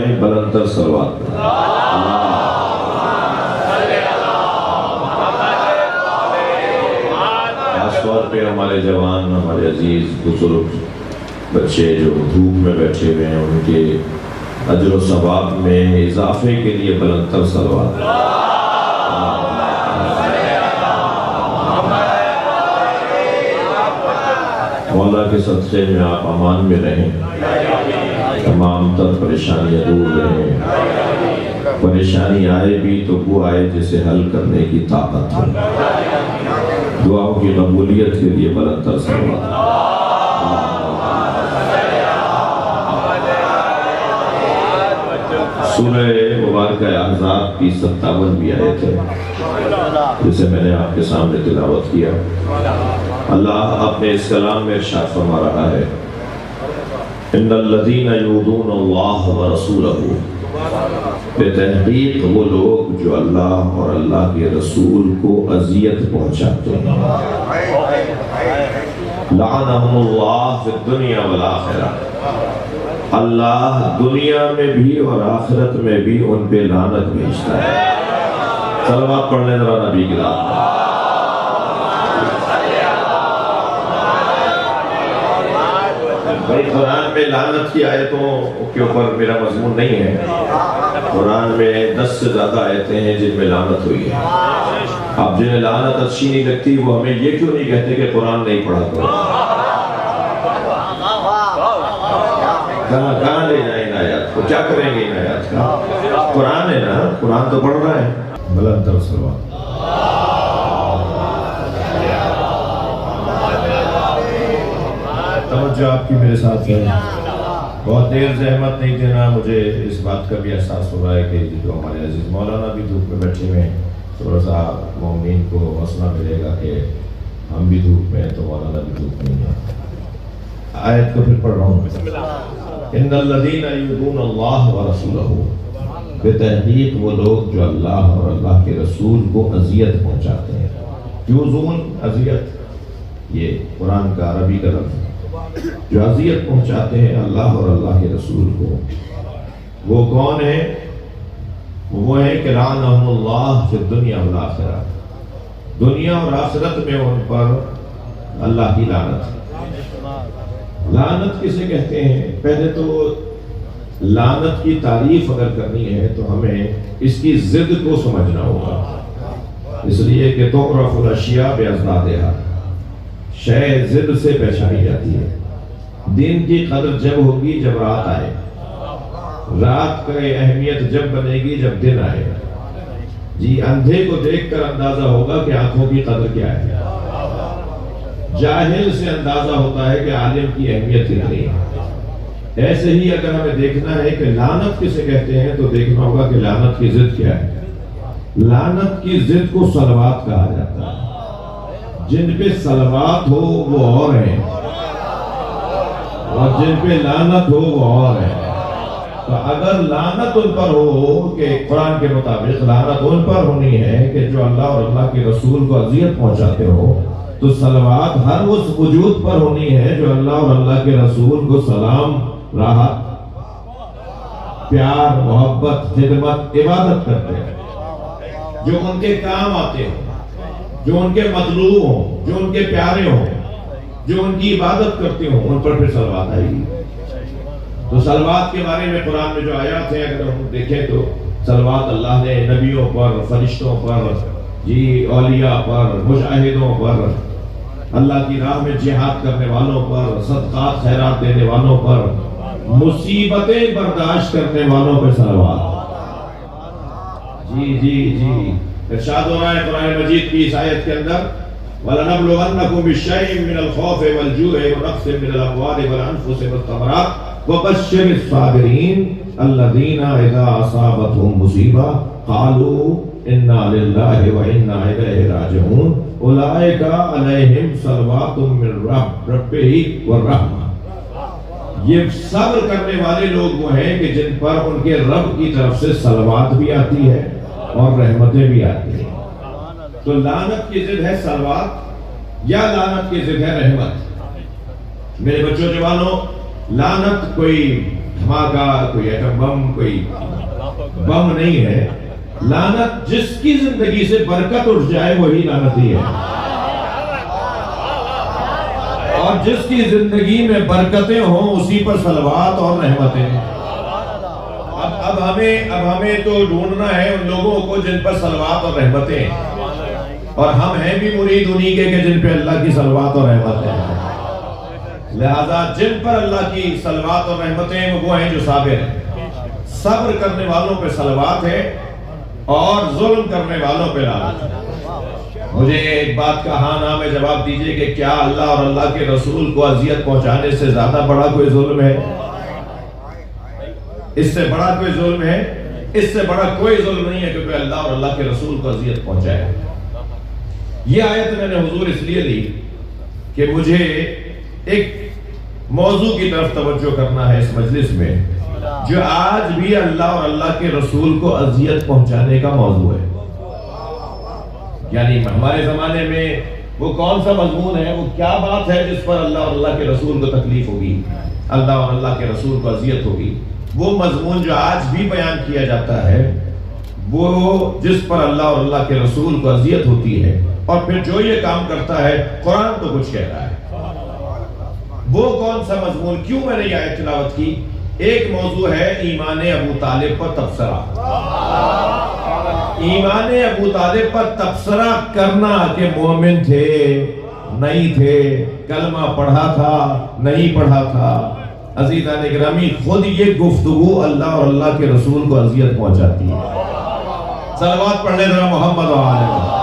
ہیں بلند تر صلوات پڑھیں۔ خاص طور پہ ہمارے جوان، ہمارے عزیز بزرگ بچے جو دھوپ میں بیٹھے ہوئے ہیں، ان کے اجر و ثواب میں اضافے کے لیے بلند تر صلوات۔ مولا کے صدقے میں آپ امان میں رہیں، تمام تر پریشانیاں دور رہیں، پریشانی آئے بھی تو وہ آئے جسے حل کرنے کی طاقت ہو۔ دعاؤں کی قبولیت کے لیے بلند تر صلوات۔ سورہ مبارکہ احزاب کی 57ویں آیت ہے جسے میں نے آپ کے سامنے تلاوت کیا۔ اللہ اپنے اس کلام میں ارشاد فرما رہا ہے، ان الذین یؤذون اللہ ورسولہ، بے تحقیق وہ لوگ جو اللہ اور اللہ کے رسول کو اذیت پہنچاتے ہیں، لعنہم اللہ فی الدنیا والآخرہ، اللہ دنیا میں بھی اور آخرت میں بھی ان پہ لعنت بھیجتا ہے۔ صلوات پڑھنے ذرا نبی کی ذات پر۔ بھائی قرآن میں لعنت کی آیتوں کے اوپر میرا مضمون نہیں ہے، قرآن میں 10 سے زیادہ آیتیں ہیں جن میں لعنت ہوئی ہے۔ اب جنہیں لعنت اچھی نہیں لگتی وہ ہمیں یہ کیوں نہیں کہتے کہ قرآن نہیں پڑھا کرو؟ کہاں لے جائیں ان آیات کو؟ کیا کریں گے ان آیات کا؟ قرآن ہے نا، قرآن تو پڑھ رہا ہے۔ بلند تر صلوات۔ توجہ آپ کی میرے ساتھ ہے۔ بہت دیر زحمت نہیں دینا، مجھے اس بات کا بھی احساس ہو رہا ہے کہ جو ہمارے عزیز مولانا بھی دھوپ میں بیٹھے ہوئے ہیں، تھوڑا سا مومنین کو حوصلہ ملے گا کہ ہم بھی دھوپ میں ہیں تو مولانا بھی دھوپ میں ہیں۔ آیت کو پھر پڑھ رہا ہوں۔ ان الذین یؤذون اللہ ورسولہ، بے تحقیق وہ لوگ جو اللہ اور اللہ کے رسول کو اذیت پہنچاتے ہیں۔ یؤذون اذیت، یہ قرآن کا عربی کا لفظ ہے۔ جو اذیت پہنچاتے ہیں اللہ اور اللہ کے رسول کو، وہ کون ہیں؟ وہ ہیں کہ لعنہم اللہ فی الدنیا والآخرہ، دنیا اور آخرت میں ان پر اللہ کی لعنت۔ لعنت کسے کہتے ہیں؟ پہلے تو لعنت کی تعریف اگر کرنی ہے تو ہمیں اس کی ضد کو سمجھنا ہوگا، اس لیے کہ تعرف الاشیاء باضدادہا، شے ضد سے پہچانی جاتی ہے۔ دن کی قدر جب ہوگی جب رات آئے، رات کا اہمیت جب بنے گی جب دن آئے گا۔ جی اندھے کو دیکھ کر اندازہ ہوگا کہ آنکھوں کی قدر کیا ہے، جاہل سے اندازہ ہوتا ہے کہ عالم کی اہمیت کتنی ہے۔ ایسے ہی اگر ہمیں دیکھنا ہے کہ لعنت کسے کہتے ہیں تو دیکھنا ہوگا کہ لعنت کی ضد کیا ہے۔ لعنت کی ضد کو صلوات کہا جاتا ہے۔ جن پہ صلوات ہو وہ اور ہیں، اور جن پہ لعنت ہو وہ اور ہیں۔ تو اگر لعنت ان پر ہو کہ قرآن کے مطابق لعنت ان پر ہونی ہے کہ جو اللہ اور اللہ کے رسول کو اذیت پہنچاتے ہو، تو صلوات ہر اس وجود پر ہونی ہے جو اللہ اور اللہ کے رسول کو سلام، راحت، پیار، محبت، خدمت، عبادت کرتے ہیں، جو ان کے کام آتے ہوں، جو ان کے مطلوب ہوں، جو ان کے پیارے ہوں، جو ان کی عبادت کرتے ہوں، ان پر پھر صلوات آئے گی۔ تو صلوات کے بارے میں قرآن میں جو آیات ہیں اگر ہم دیکھیں تو صلوات اللہ نے نبیوں پر، فرشتوں پر، جی اولیاء پر، مجاہدوں پر، اللہ کی راہ میں جہاد کرنے والوں پر، صدقات خیرات دینے والوں پر، مصیبتیں برداشت کرنے والوں پر صلوات۔ جی جی جی ارشاد ہو رہا ہے قرآن مجید کی اس آیت کے اندر، وَلَنَبْلُوَنَّكُمْ بِشَيْءٍ مِّنَ الْخَوْفِ وَالْجُوعِ وَنَقْصٍ مِّنَ الْأَمْوَالِ وَالْأَنفُسِ وَالثَّمَرَاتِ وَبَشِّرِ الصَّابِرِينَ الَّذِينَ إِذَا أَصَابَتْهُمْ مُصِيبَةٌ قَالُوا إِنَّا لِلَّهِ وَإِنَّا إِلَيْهِ رَاجِعُونَ اولئک علیہم صلوات من ربهم والرحمہ۔ یہ صبر کرنے والے لوگ وہ ہیں کہ جن پر ان کے رب کی طرف سے صلوات بھی آتی ہے اور رحمتیں بھی آتی ہیں۔ تو لعنت کی ضد ہے صلوات یا لعنت کی ضد ہے رحمت؟ میرے بچوں جوانوں، لعنت کوئی دھماکہ، کوئی ایٹم بم، کوئی بم نہیں ہے۔ لعنت جس کی زندگی سے برکت اٹھ جائے وہی لعنتی ہے، اور جس کی زندگی میں برکتیں ہوں اسی پر صلوات اور رحمتیں۔ اب ہمیں تو ڈھونڈنا ہے ان لوگوں کو جن پر صلوات اور رحمتیں ہیں، اور ہم ہیں بھی مرید انہی کے کہ جن پہ اللہ کی صلوات اور رحمتیں ہیں۔ لہذا جن پر اللہ کی صلوات اور رحمتیں ہیں وہ ہیں جو صابر ہیں۔ صبر کرنے والوں پہ صلوات ہے اور ظلم کرنے والوں پہ لعنت ہے۔ مجھے ایک بات کا ہاں نہ میں جواب دیجئے کہ کیا اللہ اور اللہ کے رسول کو اذیت پہنچانے سے زیادہ بڑا کوئی ظلم ہے؟ اس سے بڑا کوئی ظلم ہے؟ اس سے بڑا کوئی ظلم نہیں ہے کہ کوئی اللہ اور اللہ کے رسول کو اذیت پہنچائے۔ یہ آیت میں نے حضور اس لیے لی کہ مجھے ایک موضوع کی طرف توجہ کرنا ہے اس مجلس میں جو آج بھی اللہ اور اللہ کے رسول کو اذیت پہنچانے کا موضوع ہے۔ یعنی ہمارے زمانے میں وہ کون سا مضمون ہے، وہ کیا بات ہے جس پر اللہ اور اللہ کے رسول کو تکلیف ہوگی، اللہ اور اللہ کے رسول کو اذیت ہوگی؟ وہ مضمون جو آج بھی بیان کیا جاتا ہے وہ جس پر اللہ اور اللہ کے رسول کو اذیت ہوتی ہے، اور پھر جو یہ کام کرتا ہے قرآن تو کچھ کہہ رہا ہے۔ وہ کون سا مضمون؟ کیوں میں نے یہ آیت تلاوت کی؟ ایک موضوع ہے ایمان ابو طالب پر تبصرہ۔ ایمان ابو طالب پر تبصرہ کرنا کہ مومن تھے نہیں تھے، کلمہ پڑھا تھا نہیں پڑھا تھا۔ عزیزان گرامی، خود یہ گفتگو اللہ اور اللہ کے رسول کو اذیت پہنچاتی ہے۔ صلوات پڑھ لیں ذرا محمد و آلہ محمد۔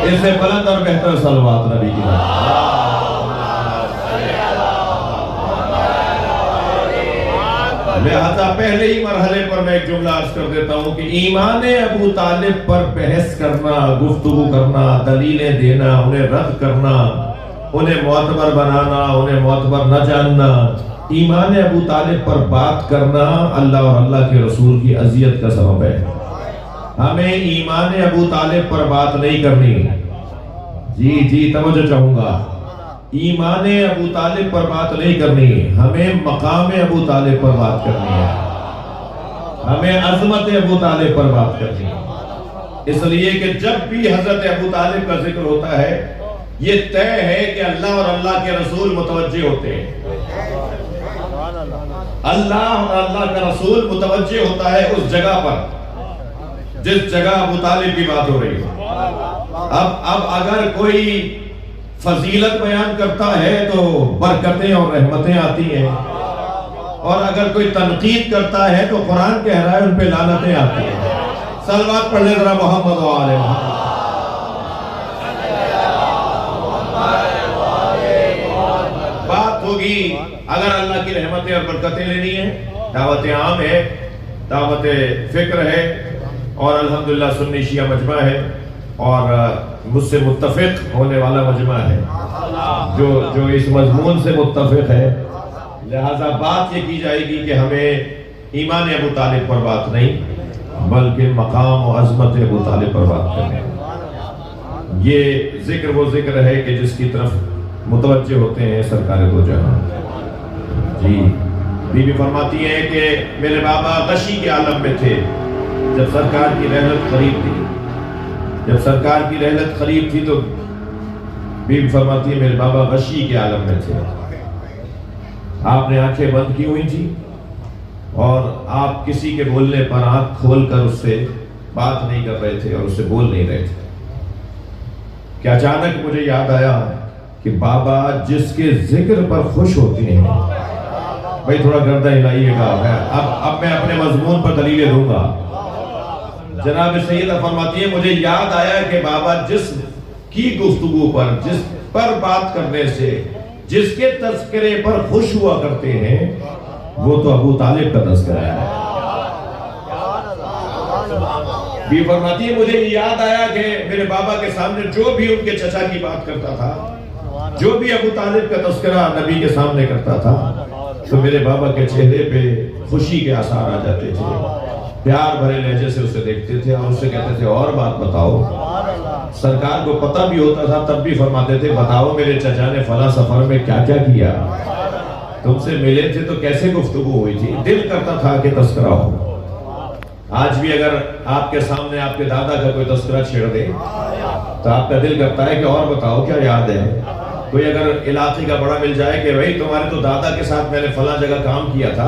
اس سے بلند اور بہتر صلوات نبی کی نام۔ لہذا پہلے ہی مرحلے پر میں ایک جملہ عرض کر دیتا ہوں کہ ایمان ابو طالب پر بحث کرنا، گفتگو کرنا، دلیلیں دینا، انہیں رد کرنا، انہیں معتبر بنانا، انہیں معتبر نہ جاننا، ایمان ابو طالب پر بات کرنا اللہ اور اللہ کے رسول کی اذیت کا سبب ہے۔ ہمیں ایمان ابو طالب پر بات نہیں کرنی۔ جی توجہ چاہوں گا، ایمان ابو طالب پر بات نہیں کرنی، ہمیں مقام ابو طالب پر بات کرنی ہے، ہمیں عظمت ابو طالب پر بات کرنی ہے۔ اس لیے کہ جب بھی حضرت ابو طالب کا ذکر ہوتا ہے یہ طے ہے کہ اللہ اور اللہ کے رسول متوجہ ہوتے ہیں۔ اللہ اور اللہ کا رسول متوجہ ہوتا ہے اس جگہ پر جس جگہ ابو طالب کی بات ہو رہی ہے۔ اب اگر کوئی فضیلت بیان کرتا ہے تو برکتیں اور رحمتیں آتی ہیں، اور اگر کوئی تنقید کرتا ہے تو قرآن کہہ رہا ہے ان پہ لعنتیں آتی ہیں۔ صلوات پڑھ لیں ذرا محمد و آلہ محمد۔ بات ہوگی اگر اللہ کی رحمتیں اور برکتیں لینی ہیں، دعوت عام ہے، دعوت فکر ہے، اور الحمدللہ سنی شیعہ مجمع ہے، اور مجھ سے متفق ہونے والا مجمع ہے جو اس مضمون سے متفق ہے۔ لہذا بات یہ کی جائے گی کہ ہمیں ایمان ابو طالب پر بات نہیں بلکہ مقام و عظمت ابو طالب پر بات کریں۔ یہ ذکر وہ ذکر ہے کہ جس کی طرف متوجہ ہوتے ہیں سرکار دو جہاں۔ جی بی بی فرماتی ہیں کہ میرے بابا غشی کے عالم میں تھے جب سرکار کی رحلت قریب تھی۔ جب سرکار کی رحلت قریب تھی تو بی بی فرماتی ہے میرے بابا غشی کے عالم میں تھے۔ آپ نے آنکھیں بند کی ہوئی تھی اور آپ کسی کے بولنے پر آنکھ کھول کر اس سے بات نہیں کر رہے تھے اور اس سے بول نہیں رہے تھے کہ اچانک مجھے یاد آیا کہ بابا جس کے ذکر پر خوش ہوتے ہیں، بھائی تھوڑا گردہ ہلائیے گا، اب میں اپنے مضمون پر دلیلیں دوں گا۔ جناب سیدہ فرماتی ہے مجھے یاد آیا کہ بابا جس کی گفتگو پر، جس پر بات کرنے سے، جس کے تذکرے پر خوش ہوا کرتے ہیں وہ تو ابو طالب کا تذکرہ ہے۔ بھی فرماتی ہے مجھے یاد آیا کہ میرے بابا کے سامنے جو بھی ان کے چچا کی بات کرتا تھا، جو بھی ابو طالب کا تذکرہ نبی کے سامنے کرتا تھا تو میرے بابا کے چہرے پہ خوشی کے آثار آ جاتے تھے، پیار بھرے لہجے سے اسے دیکھتے تھے اور اسے کہتے تھے اور بات بتاؤ۔ سرکار کو پتہ بھی ہوتا تھا تب بھی فرماتے تھے بتاؤ میرے چچا نے فلاں سفر میں کیا کیا کیا، تم سے ملے تھے تو کیسے گفتگو ہوئی تھی، دل کرتا تھا کہ تذکرہ ہو۔ آج بھی اگر آپ کے سامنے آپ کے دادا کا کوئی تذکرہ چھیڑ دے تو آپ کا دل کرتا ہے کہ اور بتاؤ کیا یاد ہے۔ کوئی اگر علاقے کا بڑا مل جائے کہ بھائی تمہارے تو دادا کے ساتھ میں نے فلاں جگہ کام کیا تھا،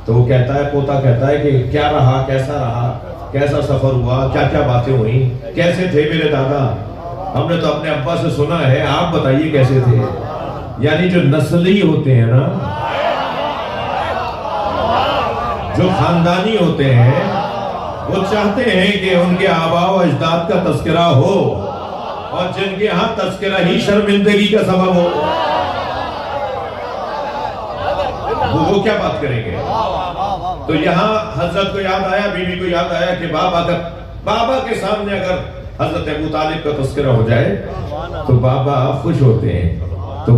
تو وہ کہتا ہے، پوتا کہتا ہے کہ کیا رہا، کیسا رہا، کیسا سفر ہوا، کیا کیا باتیں ہوئیں، کیسے تھے میرے دادا، ہم نے تو اپنے ابا سے سنا ہے، آپ بتائیے کیسے تھے۔ یعنی جو نسلی ہوتے ہیں نا، جو خاندانی ہوتے ہیں، وہ چاہتے ہیں کہ ان کے آباء و اجداد کا تذکرہ ہو، اور جن کے ہاں تذکرہ ہی شرمندگی کا سبب ہو وہ کیا بات کریں گے۔ تو یہاں حضرت کو یاد آیا، بی بی کو یاد آیا کہ بابا کے سامنے اگر حضرت ابو طالب کا تذکرہ ہو جائے تو بابا خوش ہوتے ہیں۔ تو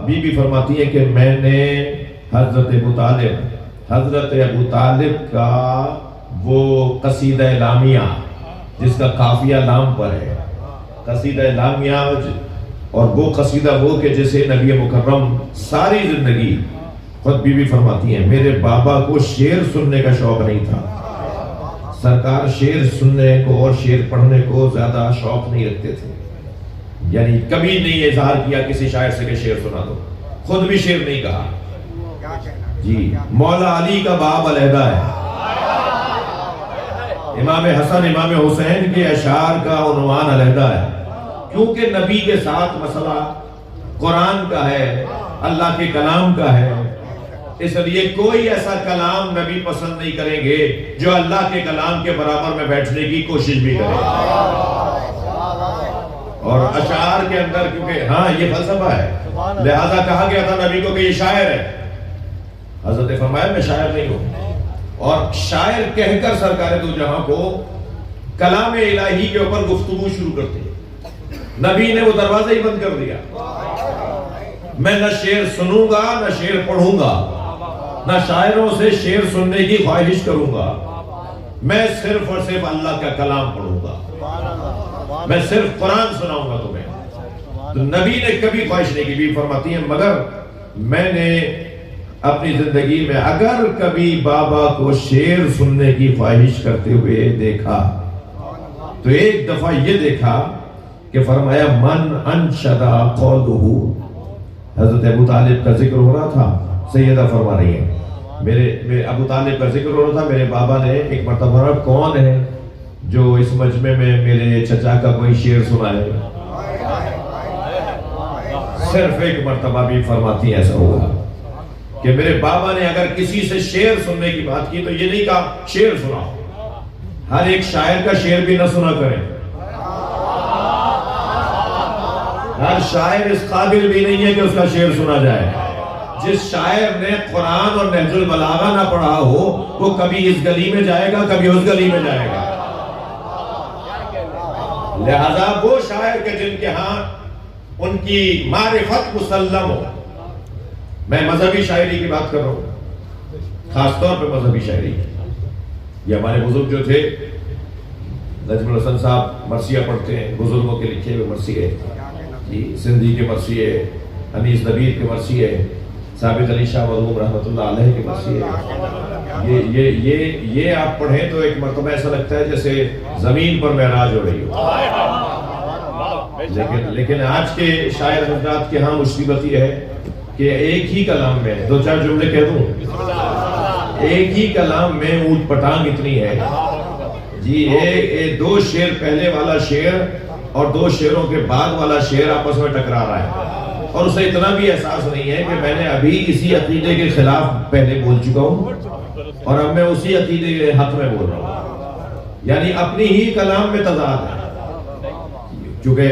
بی بی فرماتی ہے کہ میں نے حضرت ابو طالب کا وہ قصیدہ لامیہ جس کا قافیہ لام پر ہے، قصیدہ لامیہ، اور وہ قصیدہ وہ کہ جسے نبی مکرم ساری زندگی، خود بی بی فرماتی ہیں میرے بابا کو شعر سننے کا شوق نہیں تھا، سرکار شعر سننے کو اور شعر پڑھنے کو زیادہ شوق نہیں رکھتے تھے، یعنی کبھی نہیں اظہار کیا کسی شاعر سے کہ شعر سنا دو، خود بھی شعر نہیں کہا۔ جی مولا علی کا باب علیحدہ ہے، امام حسن امام حسین کے اشعار کا عنوان علیحدہ ہے، کیونکہ نبی کے ساتھ مسئلہ قرآن کا ہے، اللہ کے کلام کا ہے، اس لیے کوئی ایسا کلام نبی پسند نہیں کریں گے جو اللہ کے کلام کے برابر میں بیٹھنے کی کوشش بھی کرے۔ اور اشعار کے اندر کیونکہ ہاں یہ فلسفہ ہے، لہذا کہا گیا تھا نبی کو کہ یہ شاعر ہے، حضرت فرمایا میں شاعر نہیں ہوں، اور شاعر کہہ کر سرکار دو جہاں کو کلام الہی کے اوپر گفتگو شروع کرتے ہیں، نبی نے وہ دروازہ ہی بند کر دیا، میں نہ شعر سنوں گا نہ شعر پڑھوں گا، نہ شاعروں سے شعر سننے کی خواہش کروں گا، میں صرف اور صرف اللہ کا کلام پڑھوں گا، میں صرف قرآن سناؤں گا تمہیں۔ تو نبی نے کبھی خواہش نہیں کی، بھی فرماتی ہیں مگر میں نے اپنی زندگی میں اگر کبھی بابا کو شعر سننے کی خواہش کرتے ہوئے دیکھا تو ایک دفعہ یہ دیکھا کہ فرمایا من انشدا قولہ، حضرت ابو طالب کا ذکر ہو رہا تھا، سیدہ فرما رہی ہے میرے ابو طالب کا ذکر ہو رہا تھا، میرے بابا نے ایک مرتبہ کون ہے جو اس مجمع میں میرے چچا کا کوئی شعر سنائے، صرف ایک مرتبہ بھی فرماتی ایسا ہوا کہ میرے بابا نے اگر کسی سے شعر سننے کی بات کی تو یہ نہیں کہا شعر سناؤ، ہر ایک شاعر کا شعر بھی نہ سنا کریں، ہر شاعر اس قابل بھی نہیں ہے کہ اس کا شعر سنا جائے، جس شاعر نے قرآن اور نہج البلاغہ نہ پڑھا ہو وہ کبھی اس گلی میں جائے گا کبھی اس گلی میں جائے گا، لہذا وہ شاعر کے جن کے ہاں ان کی معرفت مسلم ہو، میں مذہبی شاعری کی بات کر رہا ہوں، خاص طور پہ مذہبی شاعری، یہ ہمارے بزرگ جو تھے، نجم الحسن صاحب مرثیہ پڑھتے ہیں، بزرگوں کے لکھے ہوئے مرثیے، جی سندھی کے مرثیے، انیس نبیر کے مرثیے، ثابت علی شاہ مرحوم رحمۃ اللہ علیہ کے مرثیے، یہ آپ پڑھیں تو ایک مرتبہ ایسا لگتا ہے جیسے زمین پر معراج ہو رہی ہو، لیکن آج کے شاعر حضرات کے ہاں مصیبت یہ ہے کہ ایک ہی کلام میں دو چار جملے کہہ دوں، ایک ہی کلام میں اونٹ پٹانگ اتنی ہے جی، دو شعر پہلے والا شعر اور دو شعروں کے بعد والا شعر آپس میں ٹکرا رہا ہے، اور اسے اتنا بھی احساس نہیں ہے کہ میں نے ابھی اسی عقیدے کے خلاف پہلے بول چکا ہوں اور اب میں اسی عقیدے کے حق میں بول رہا ہوں، یعنی اپنی ہی کلام میں تضاد ہے، چونکہ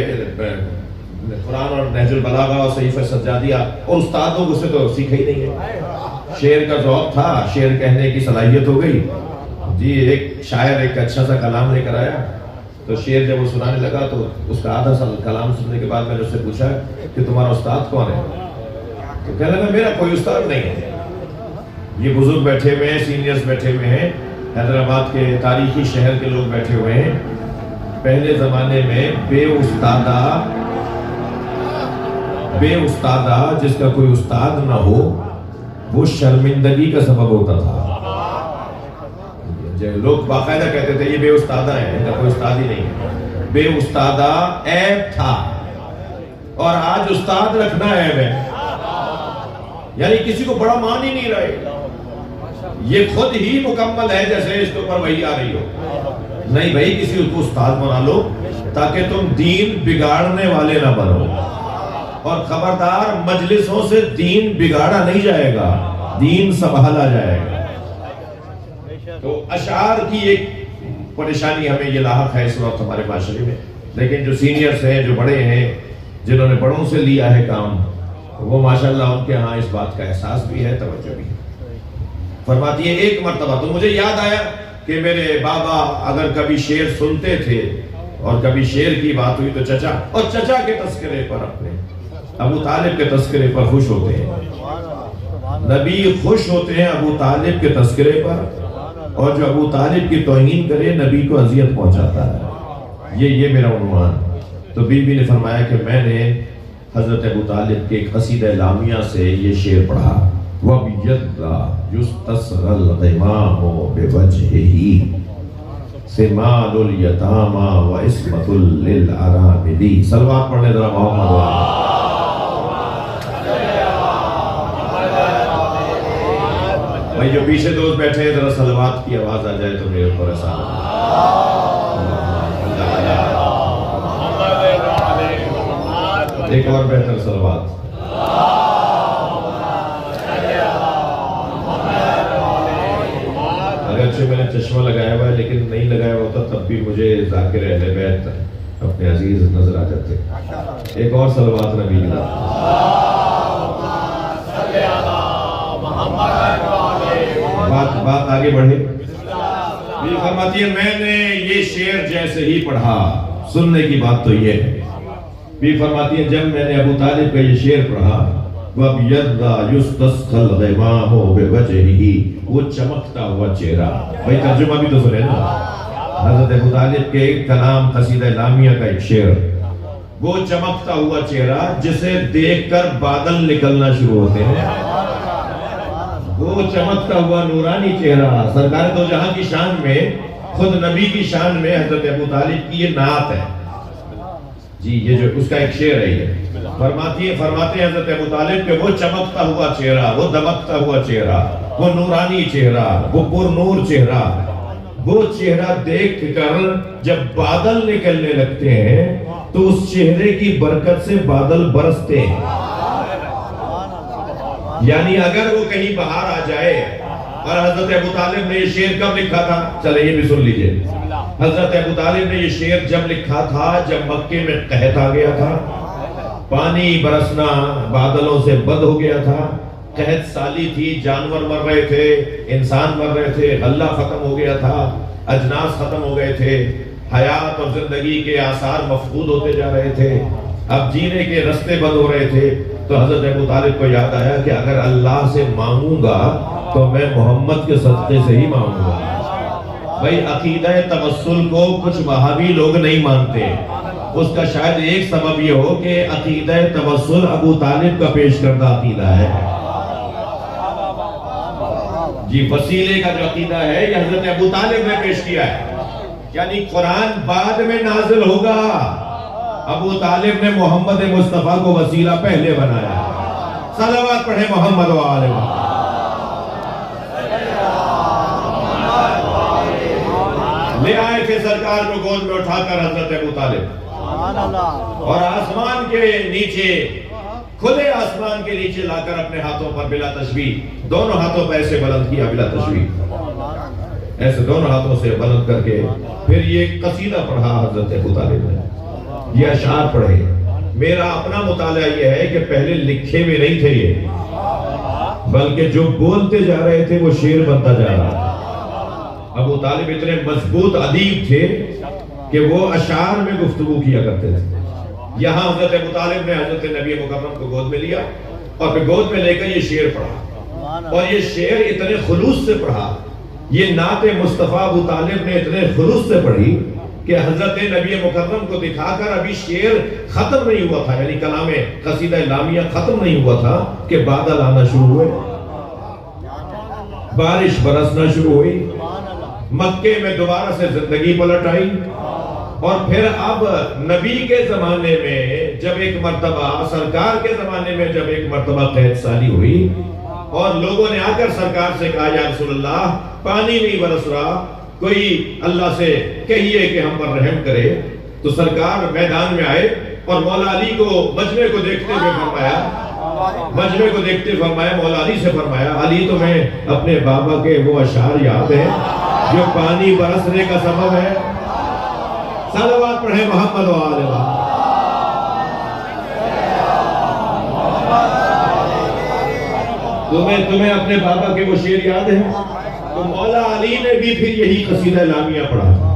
قرآن اور نہج البلاغہ اور صحیفہ سجادیہ اور استادوں کو سے تو سیکھا ہی نہیں ہے، شعر کا ذوق تھا، شعر کہنے کی صلاحیت ہو گئی جی، ایک شاعر ایک اچھا سا کلام لے کر آیا تو شعر جب وہ سنانے لگا تو اس کا آدھا سا کلام سننے کے بعد میں نے اس سے پوچھا کہ تمہارا استاد کون ہے، تو کہنے لگا میرا کوئی استاد نہیں ہے، یہ بزرگ بیٹھے ہوئے ہیں، سینئرز بیٹھے ہوئے ہیں، حیدرآباد کے تاریخی شہر کے لوگ بیٹھے ہوئے ہیں، پہلے زمانے میں بے استادہ جس کا کوئی استاد نہ ہو وہ شرمندگی کا سبب ہوتا تھا. لوگ باقاعدہ کہتے تھے یہ بے استادہ ہے، ان کا کوئی استاد ہی نہیں ہے. بے استادہ عیب تھا، اور آج استاد رکھنا عیب ہے. یعنی کسی کو بڑا مان ہی نہیں رہے. یہ خود ہی مکمل ہے جیسے اس کے اوپر وحی آ رہی ہو. نہیں بھائی، کسی کو استاد بنا لو تاکہ تم دین بگاڑنے والے نہ بنو. اور خبردار، مجلسوں سے دین بگاڑا نہیں جائے گا، دین سنبھالا جائے گا. تو اشعار کی ایک پریشانی ہمیں یہ لاحق ہے اس وقت ہمارے معاشرے میں. لیکن جو سینئرز ہیں، جو بڑے ہیں، جنہوں نے بڑوں سے لیا ہے کام، وہ ماشاءاللہ ان کے ہاں اس بات کا احساس بھی ہے، توجہ بھی ہے. فرماتی ہے ایک مرتبہ تو مجھے یاد آیا کہ میرے بابا اگر کبھی شعر سنتے تھے اور کبھی شعر کی بات ہوئی تو چچا کے تذکرے پر، اپنے ابو طالب کے تذکرے پر خوش ہوتے ہیں. نبی خوش ہوتے ہیں ابو طالب کے تذکرے پر، اور جو ابو طالب کی توہین کرے نبی کو اذیت پہنچاتا ہے. یہ میرا عنوان. تو بی بی نے فرمایا کہ میں نے حضرت ابو طالب کے ایک قصیدہ لامیہ سے یہ شعر پڑھا. وَبِيَدَّ يُسْتَسْغَ الْغِمَامُ بِوَجْهِهِ سِمَالُ الْيَتَامَى وَإِسْمَةٌ لِلْأَرَامِلِ. سلوات پڑھنے ذرا محمد والا. بھائی جو پیچھے دوست بیٹھے ہیں ذرا سلوات کی آواز آ جائے تو میرے اوپر احسان ہو. ایک اور بہتر سلوات. اگرچہ میں نے چشمہ لگایا ہوا ہے لیکن نہیں لگایا ہوتا تب بھی مجھے ذاکر اہل بیت اپنے عزیز نظر آ جاتے. ایک اور سلوات نبی کی. بات آگے بڑھے. یہ فرماتی ہے میں نے یہ شعر جیسے ہی پڑھا. سننے کی بات تو یہ ہے. بھی فرماتی ہے جب میں نے ابو طالب کا یہ شعر پڑھا وَبِيَدَّ يُسْتَسْقَى الْغِمَامُ بِوَجْهِهِ، وہ چمکتا ہوا چہرہ. بھائی ترجمہ بھی تو سنے نا. حضرت ابو طالب کے کلام قصیدہ لامیہ کا ایک شعر. وہ چمکتا ہوا چہرہ جسے دیکھ کر بادل نکلنا شروع ہوتے ہیں. وہ چمکتا ہوا نورانی چہرہ. سرکار دو جہاں کی شان میں، خود نبی کی شان میں حضرت ابو طالب کی یہ نعت ہے. جی یہ جو اس کا ایک شعر ہے. یہ فرماتے ہیں حضرت ابو طالب کہ وہ چمکتا ہوا چہرہ، وہ دمکتا ہوا چہرہ، وہ نورانی چہرہ، وہ پر نور چہرہ، وہ چہرہ دیکھ کر جب بادل نکلنے لگتے ہیں تو اس چہرے کی برکت سے بادل برستے ہیں. یعنی اگر وہ کہیں باہر آ جائے. اور حضرت ابو طالب نے یہ شعر کب لکھا تھا؟ چلے یہ بھی سن لیجئے. حضرت ابو طالب نے یہ شعر جب لکھا تھا جب مکے میں قحط آ گیا تھا، پانی برسنا بادلوں سے بند ہو گیا تھا، قحط سالی تھی، جانور مر رہے تھے، انسان مر رہے تھے، غلہ ختم ہو گیا تھا، اجناس ختم ہو گئے تھے، حیات اور زندگی کے آثار مفقود ہوتے جا رہے تھے، اب جینے کے رستے بند ہو رہے تھے. تو حضرت ابو طالب کو یاد آیا کہ اگر اللہ سے مانگوں گا تو میں محمد کے صدقے سے ہی مانگوں گا. بھائی عقیدہ توسل کو کچھ وہابی لوگ نہیں مانتے. اس کا شاید ایک سبب یہ ہو کہ عقیدہ توسل ابو طالب کا پیش کردہ عقیدہ ہے. جی وسیلے کا جو عقیدہ ہے یہ حضرت ابو طالب نے پیش کیا ہے. یعنی قرآن بعد میں نازل ہوگا، ابو طالب نے محمد مصطفیٰ کو وسیلہ پہلے بنایا. صلوات پڑھیں محمد و آل محمد. لے آئے تھے سرکار کو گود میں اٹھا کر حضرت ابو طالب، اور آسمان کے نیچے، کھلے آسمان کے نیچے لا کر اپنے ہاتھوں پر بلا تشبیہ، دونوں ہاتھوں پر ایسے بلند کیا بلا تشبیہ، ایسے دونوں ہاتھوں سے بلند کر کے پھر یہ قصیدہ پڑھا حضرت ابو طالب نے. یہ اشعار پڑھے. میرا اپنا مطالعہ یہ ہے کہ پہلے لکھے ہوئے نہیں تھے یہ، بلکہ جو بولتے جا رہے تھے وہ شعر بنتا جا رہا. ابو طالب اتنے مضبوط ادیب تھے کہ وہ اشعار میں گفتگو کیا کرتے تھے. یہاں حضرت ابو طالب نے حضرت نبی مکرم کو گود میں لیا اور پھر گود میں لے کر یہ شعر پڑھا، اور یہ شعر اتنے خلوص سے پڑھا، یہ نعت مصطفیٰ ابو طالب نے اتنے خلوص سے پڑھی کہ حضرت نبی مکرم کو دکھا کر ابھی شعر ختم نہیں ہوا تھا، یعنی کلام قصیدہ لامیہ ختم نہیں ہوا تھا کہ بادل آنا شروع ہوئے، بارش برسنا شروع ہوئی، مکے میں دوبارہ سے زندگی پلٹ آئی، اور پھر اب نبی کے زمانے میں جب ایک مرتبہ، سرکار کے زمانے میں جب ایک مرتبہ قحط سالی ہوئی اور لوگوں نے آ کر سرکار سے کہا یا رسول اللہ پانی نہیں برس رہا، کوئی اللہ سے کہیے کہ ہم پر رحم کرے، تو سرکار میدان میں آئے اور مولا علی کو مجمع کو دیکھتے ہوئے فرمایا مولا علی سے فرمایا علی تمہیں اپنے بابا کے وہ اشعار یاد ہیں جو پانی برسنے کا سبب ہے؟ صلوات پڑھیں محمد و آل محمد۔ تمہیں اپنے بابا کے وہ شعر یاد ہیں؟ تو مولا علی نے بھی پھر یہی قصیدہ لامیہ پڑھا تھا،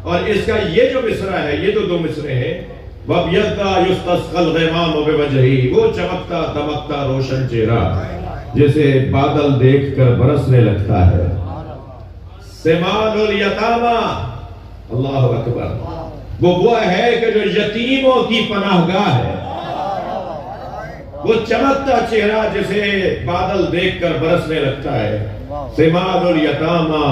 اور اس کا یہ جو مصرع ہے، یہ تو دو مصرے ہیں، وَبْيَدَّا يُسْتَسْقَى الْغَمَامُ بِوَجْهِهِ، وہ چمکتا دمکتا روشن چہرہ جسے بادل دیکھ کر برسنے لگتا ہے، سِمَالُ الْيَتَامَى، اللہ اکبر، وہ ہے کہ جو یتیموں کی پناہ گاہ ہے، وہ چمکتا چہرہ جسے بادل دیکھ کر برسنے لگتا ہے، سِمَالُ الْيَتَامَى،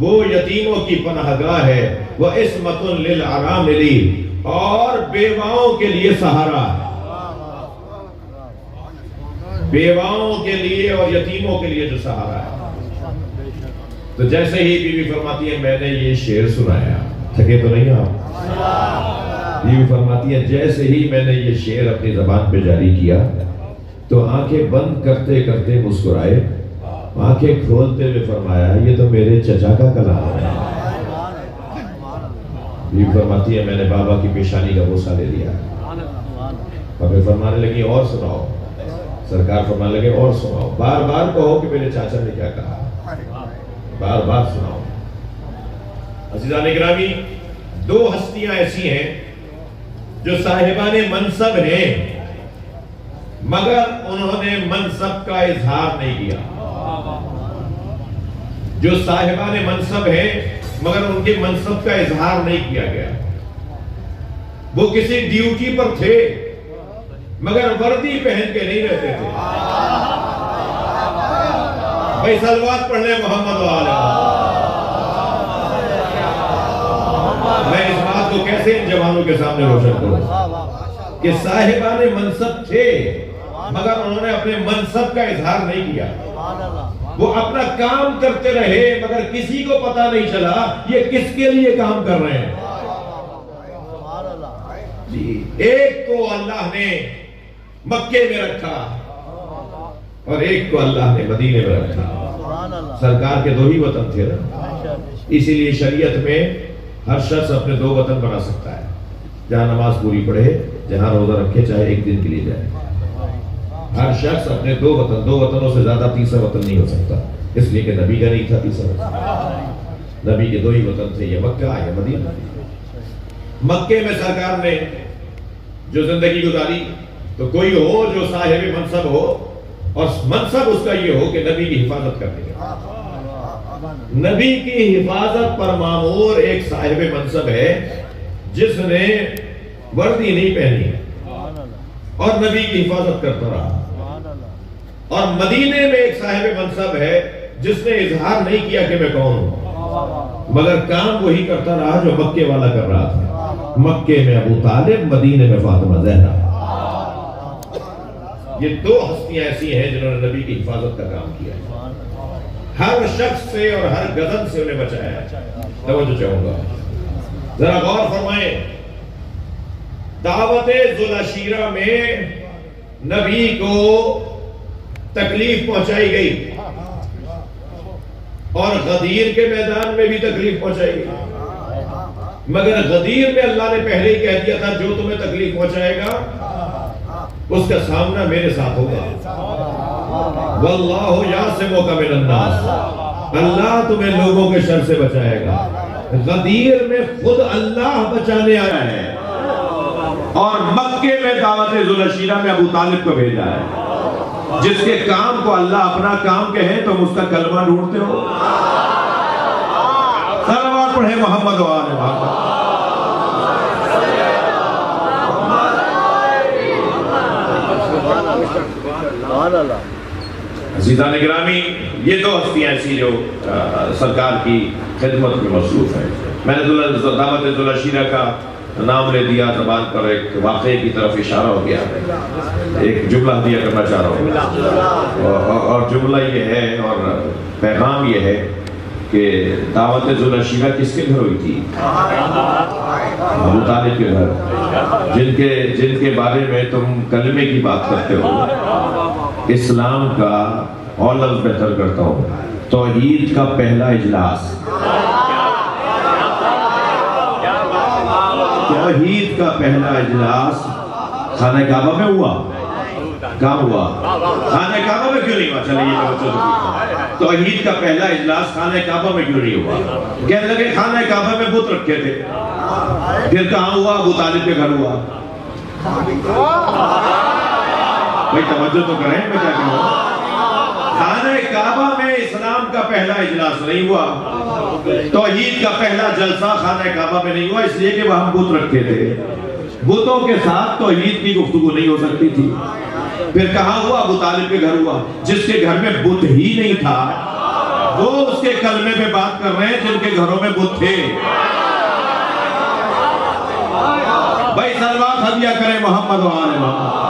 وہ یتیموں کی پناہ گاہ ہے، وَإِسْمَةٌ لِلْعَرَامِلِ، اور بیواؤں کے لیے سہارا ہے، بیواؤں کے لیے اور یتیموں کے لیے جو سہارا ہے۔ تو جیسے ہی بی بی فرماتی ہے میں نے یہ شعر سنایا، تھکے تو نہیں آپ؟ بی بی فرماتی ہے جیسے ہی میں نے یہ شعر اپنی زبان پہ جاری کیا تو آنکھیں بند کرتے کرتے مسکرائے، آنکھیں کھولتے ہوئے فرمایا یہ تو میرے چچا کا کلام ہے۔ بی بی فرماتی ہے میں نے بابا کی پیشانی کا بوسہ لے لیا، اور پھر فرمانے لگی اور سناؤ، سرکار فرمانے لگے اور سناؤ، بار بار کہو کہ میرے چاچا نے کیا کہا، بار بار سناؤ۔ عزیزان گرامی، دو ہستیاں ایسی ہیں جو صاحبان منصب ہیں مگر انہوں نے منصب کا اظہار نہیں کیا، جو صاحبان منصب ہیں مگر ان کے منصب کا اظہار نہیں کیا گیا، وہ کسی ڈیوٹی پر تھے مگر وردی پہن کے نہیں رہتے تھے۔ بھائی صلوات پڑھ لیں محمد و آل محمد۔ میں اس بات کو کیسے ان جوانوں کے سامنے روشن کروں کہ صاحبان منصب تھے مگر انہوں نے اپنے منصب کا اظہار نہیں کیا، وہ اپنا کام کرتے رہے مگر کسی کو پتہ نہیں چلا یہ کس کے لیے کام کر رہے ہیں۔ جی، ایک کو اللہ نے مکے میں رکھا اور ایک کو اللہ نے مدینے میں رکھا، سرکار کے دو ہی وطن تھے نا، اسی لیے شریعت میں ہر شخص اپنے دو وطن بنا سکتا ہے، جہاں نماز پوری پڑھے، جہاں روزہ رکھے، چاہے ایک دن کے لیے جائے، ہر شخص اپنے دو وطنوں سے زیادہ تیسرا وطن نہیں ہو سکتا، اس لیے کہ نبی کا نہیں تھا تیسرا وطن، نبی کے دو ہی وطن تھے، یہ مکہ یا مدینہ۔ مکے میں سرکار نے جو زندگی گزاری تو کوئی ہو جو صاحب منصب ہو اور منصب اس کا یہ ہو کہ نبی کی حفاظت کرنے کا، نبی کی حفاظت پر مامور ایک صاحب منصب ہے جس نے وردی نہیں پہنی اور نبی کی حفاظت کرتا رہا، اور مدینے میں ایک صاحب منصب ہے جس نے اظہار نہیں کیا کہ میں کون ہوں مگر کام وہی کرتا رہا جو مکے والا کر رہا تھا، مکے میں ابو طالب، مدینے میں فاطمہ زہرا۔ یہ دو ہستیاں ایسی ہیں جنہوں نے نبی کی حفاظت کا کام کیا، ہر شخص سے اور ہر گزن سے انہیں بچایا۔ توجہ چاہوں گا، ذرا غور فرمائیں، دعوت ذوالعشیرہ میں نبی کو تکلیف پہنچائی گئی اور غدیر کے میدان میں بھی تکلیف پہنچائی گئی، مگر غدیر میں اللہ نے پہلے ہی کہہ دیا تھا جو تمہیں تکلیف پہنچائے گا اس کا سامنا میرے ساتھ ہوگا، واللہ یعصمک من الناس، اللہ تمہیں لوگوں کے شر سے بچائے گا۔ غدیر میں خود اللہ بچانے آیا ہے اور مکے میں دعوت ذوالعشیرہ میں ابو طالب کو بھیجا ہے، جس کے کام کو اللہ اپنا کام کہے تو اس کا کلمہ ڈھونڈتے ہو۔ صلوات پڑھیں محمد و آل محمد۔ عزیزان گرامی، یہ دو ہستیاں ایسی جو سرکار کی خدمت میں مصروف ہیں۔ میں نے دعوت ذوالعشیرہ کا نام لے دیا، زبان پر ایک واقعے کی طرف اشارہ ہو گیا، ایک جملہ دیا کرنا چاہ رہا ہوں، اور جملہ یہ ہے اور پیغام یہ ہے کہ دعوت ذوالعشیرہ کس کے گھر ہوئی تھی؟ ابو طالب کے گھر، جن کے بارے میں تم کلمے کی بات کرتے ہو۔ اسلام کا اور لفظ بہتر کرتا ہوں، توحید کا پہلا اجلاس، توحید کا پہلا اجلاس خانہ کعبہ میں ہوا۔ کہاں ہوا؟ خانہ کعبہ میں کیوں نہیں ہوا؟ چلے یہ بچوں سے پوچھتا، توحید کا پہلا اجلاس خانہ کعبہ میں کیوں نہیں ہوا؟ کہنے لگے خانہ کعبہ میں بت رکھے تھے۔ پھر کہاں ہوا؟ ابو طالب کے گھر ہوا۔ بھائی توجہ تو کریں، میں کیا کہوں؟ خانہ کعبہ میں اسلام کا پہلا اجلاس نہیں ہوا، توحید کا پہلا جلسہ خانہ کعبہ میں نہیں ہوا، اس لیے کہ وہاں بت رکھے تھے۔ بتوں کے ساتھ توحید کی گفتگو نہیں ہو سکتی تھی۔ پھر کہاں ہوا؟ ابو طالب کے گھر ہوا، جس کے گھر میں بت ہی نہیں تھا، وہ اس کے کلمے میں بات کر رہے ہیں جن کے گھروں میں بت تھے۔ بھائی صلوات ہدیہ کریں محمد و آل محمد۔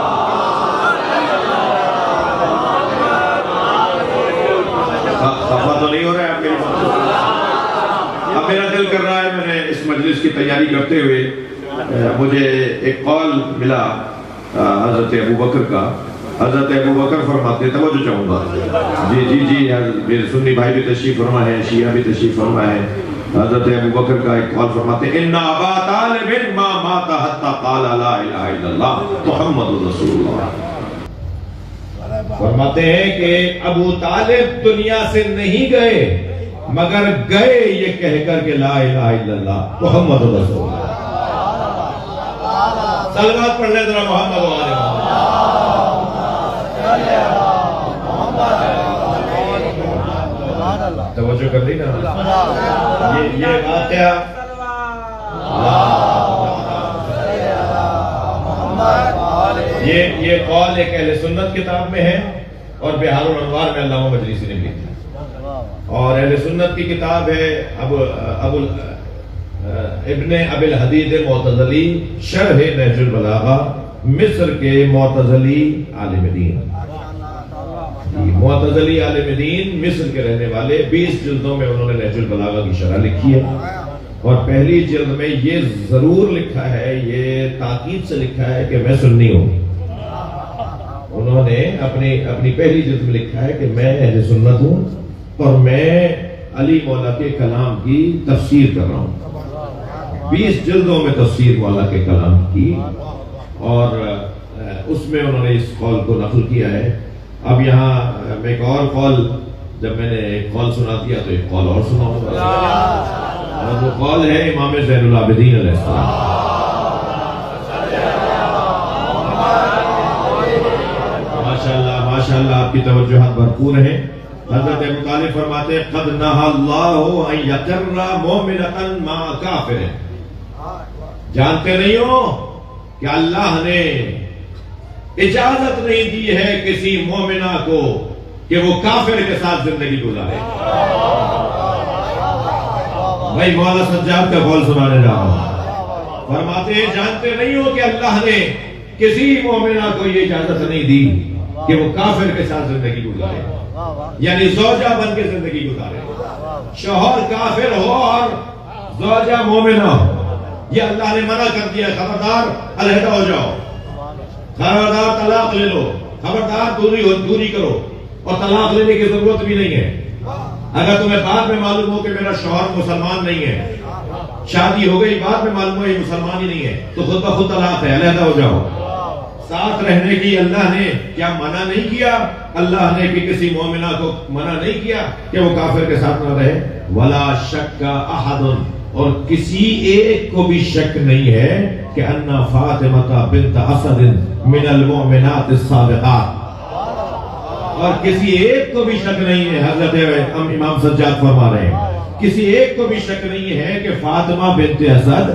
خفا تو نہیں ہو رہا ہے آپ میری بات؟ اب میرا دل کر رہا ہے، میں نے اس مجلس کی تیاری کرتے ہوئے مجھے ایک قول ملا حضرت ابوبکر کا۔ حضرت ابوبکر فرماتے، توجہ چاہوں گا، جی میرے سنی بھائی بھی تشریف فرما ہے، شیعہ بھی تشریف فرما ہے۔ حضرت ابوبکر کا ایک قول فرماتے، ان ابا طالب ما مات حتی قال لا الہ الا اللہ محمد رسول اللہ۔ فرماتے ہیں کہ ابو طالب دنیا سے نہیں گئے مگر گئے یہ کہہ کر کہ لا الہ الا اللہ محمد رسول اللہ۔ صلوات پڑھ لیں ذرا محمد و آل محمد۔ توجہ کر لی نا؟ یہ واقعہ یہ قول ایک اہل سنت کتاب میں ہے اور بحار الانوار میں علامہ مجلسی نے بھی لکھا، اور اہل سنت کی کتاب ہے ابن ابی الحدید معتزلی شرح نہج البلاغہ، مصر کے معتزلی عالم دین، معتزلی عالم دین مصر کے رہنے والے، 20 جلدوں میں انہوں نے نہج البلاغہ کی شرح لکھی ہے، اور پہلی جلد میں یہ ضرور لکھا ہے، یہ تاکید سے لکھا ہے کہ میں سنی ہوں۔ انہوں نے اپنی پہلی جلد میں لکھا ہے کہ میں اہل سنت ہوں اور میں علی مولا کے کلام کی تفسیر کر رہا ہوں۔ 20 جلدوں میں تفسیر مولا کے کلام کی، اور اس میں انہوں نے اس قول کو نقل کیا ہے۔ اب یہاں میں ایک اور قول، جب میں نے ایک قول سنا دیا تو ایک قول اور سناؤں گا، اور وہ قول ہے امام زین العابدین علیہ السلام۔ ماشاءاللہ آپ کی توجہات بھرپور ہیں۔ حضرت ابو طالب فرماتے ہیں قد نہا اللہ ان یقر مومنۃ مع کافر۔ جانتے نہیں ہو کہ اللہ نے اجازت نہیں دی ہے کسی مومنہ کو کہ وہ کافر کے ساتھ زندگی گزارے۔ بھائی مولا سجاد کا قول سنانے جا رہا ہوں، فرماتے ہیں جانتے نہیں ہو کہ اللہ نے کسی مومنہ کو یہ اجازت نہیں دی کہ وہ کافر کے ساتھ زندگی گزارے، یعنی زوجہ بن کے زندگی گزارے، شوہر کافر ہو اور زوجہ مومنہ ہو، یہ اللہ نے منع کر دیا۔ خبردار علیحدہ ہو جاؤ، خبردار طلاق لے لو، خبردار دوری کرو، اور طلاق لینے کی ضرورت بھی نہیں ہے۔ اگر تمہیں بعد میں معلوم ہو کہ میرا شوہر مسلمان نہیں ہے، شادی ہو گئی بعد میں معلوم ہو یہ مسلمان ہی نہیں ہے، تو خود بخود طلاق ہے، علیحدہ ہو جاؤ۔ ساتھ رہنے کی اللہ نے کیا منع نہیں کیا؟ اللہ نے کہ کسی مومنہ کو منع نہیں کیا کہ وہ کافر کے ساتھ نہ رہے۔ ولا شک احد، اور کسی ایک کو بھی شک نہیں ہے کہ ان فاطمہ بنت اسد من المؤمنات الصادقات، اور کسی ایک کو بھی شک نہیں ہے، حضرت امام سجاد فرما رہے ہیں کسی ایک کو بھی شک نہیں ہے کہ فاطمہ بنت اسد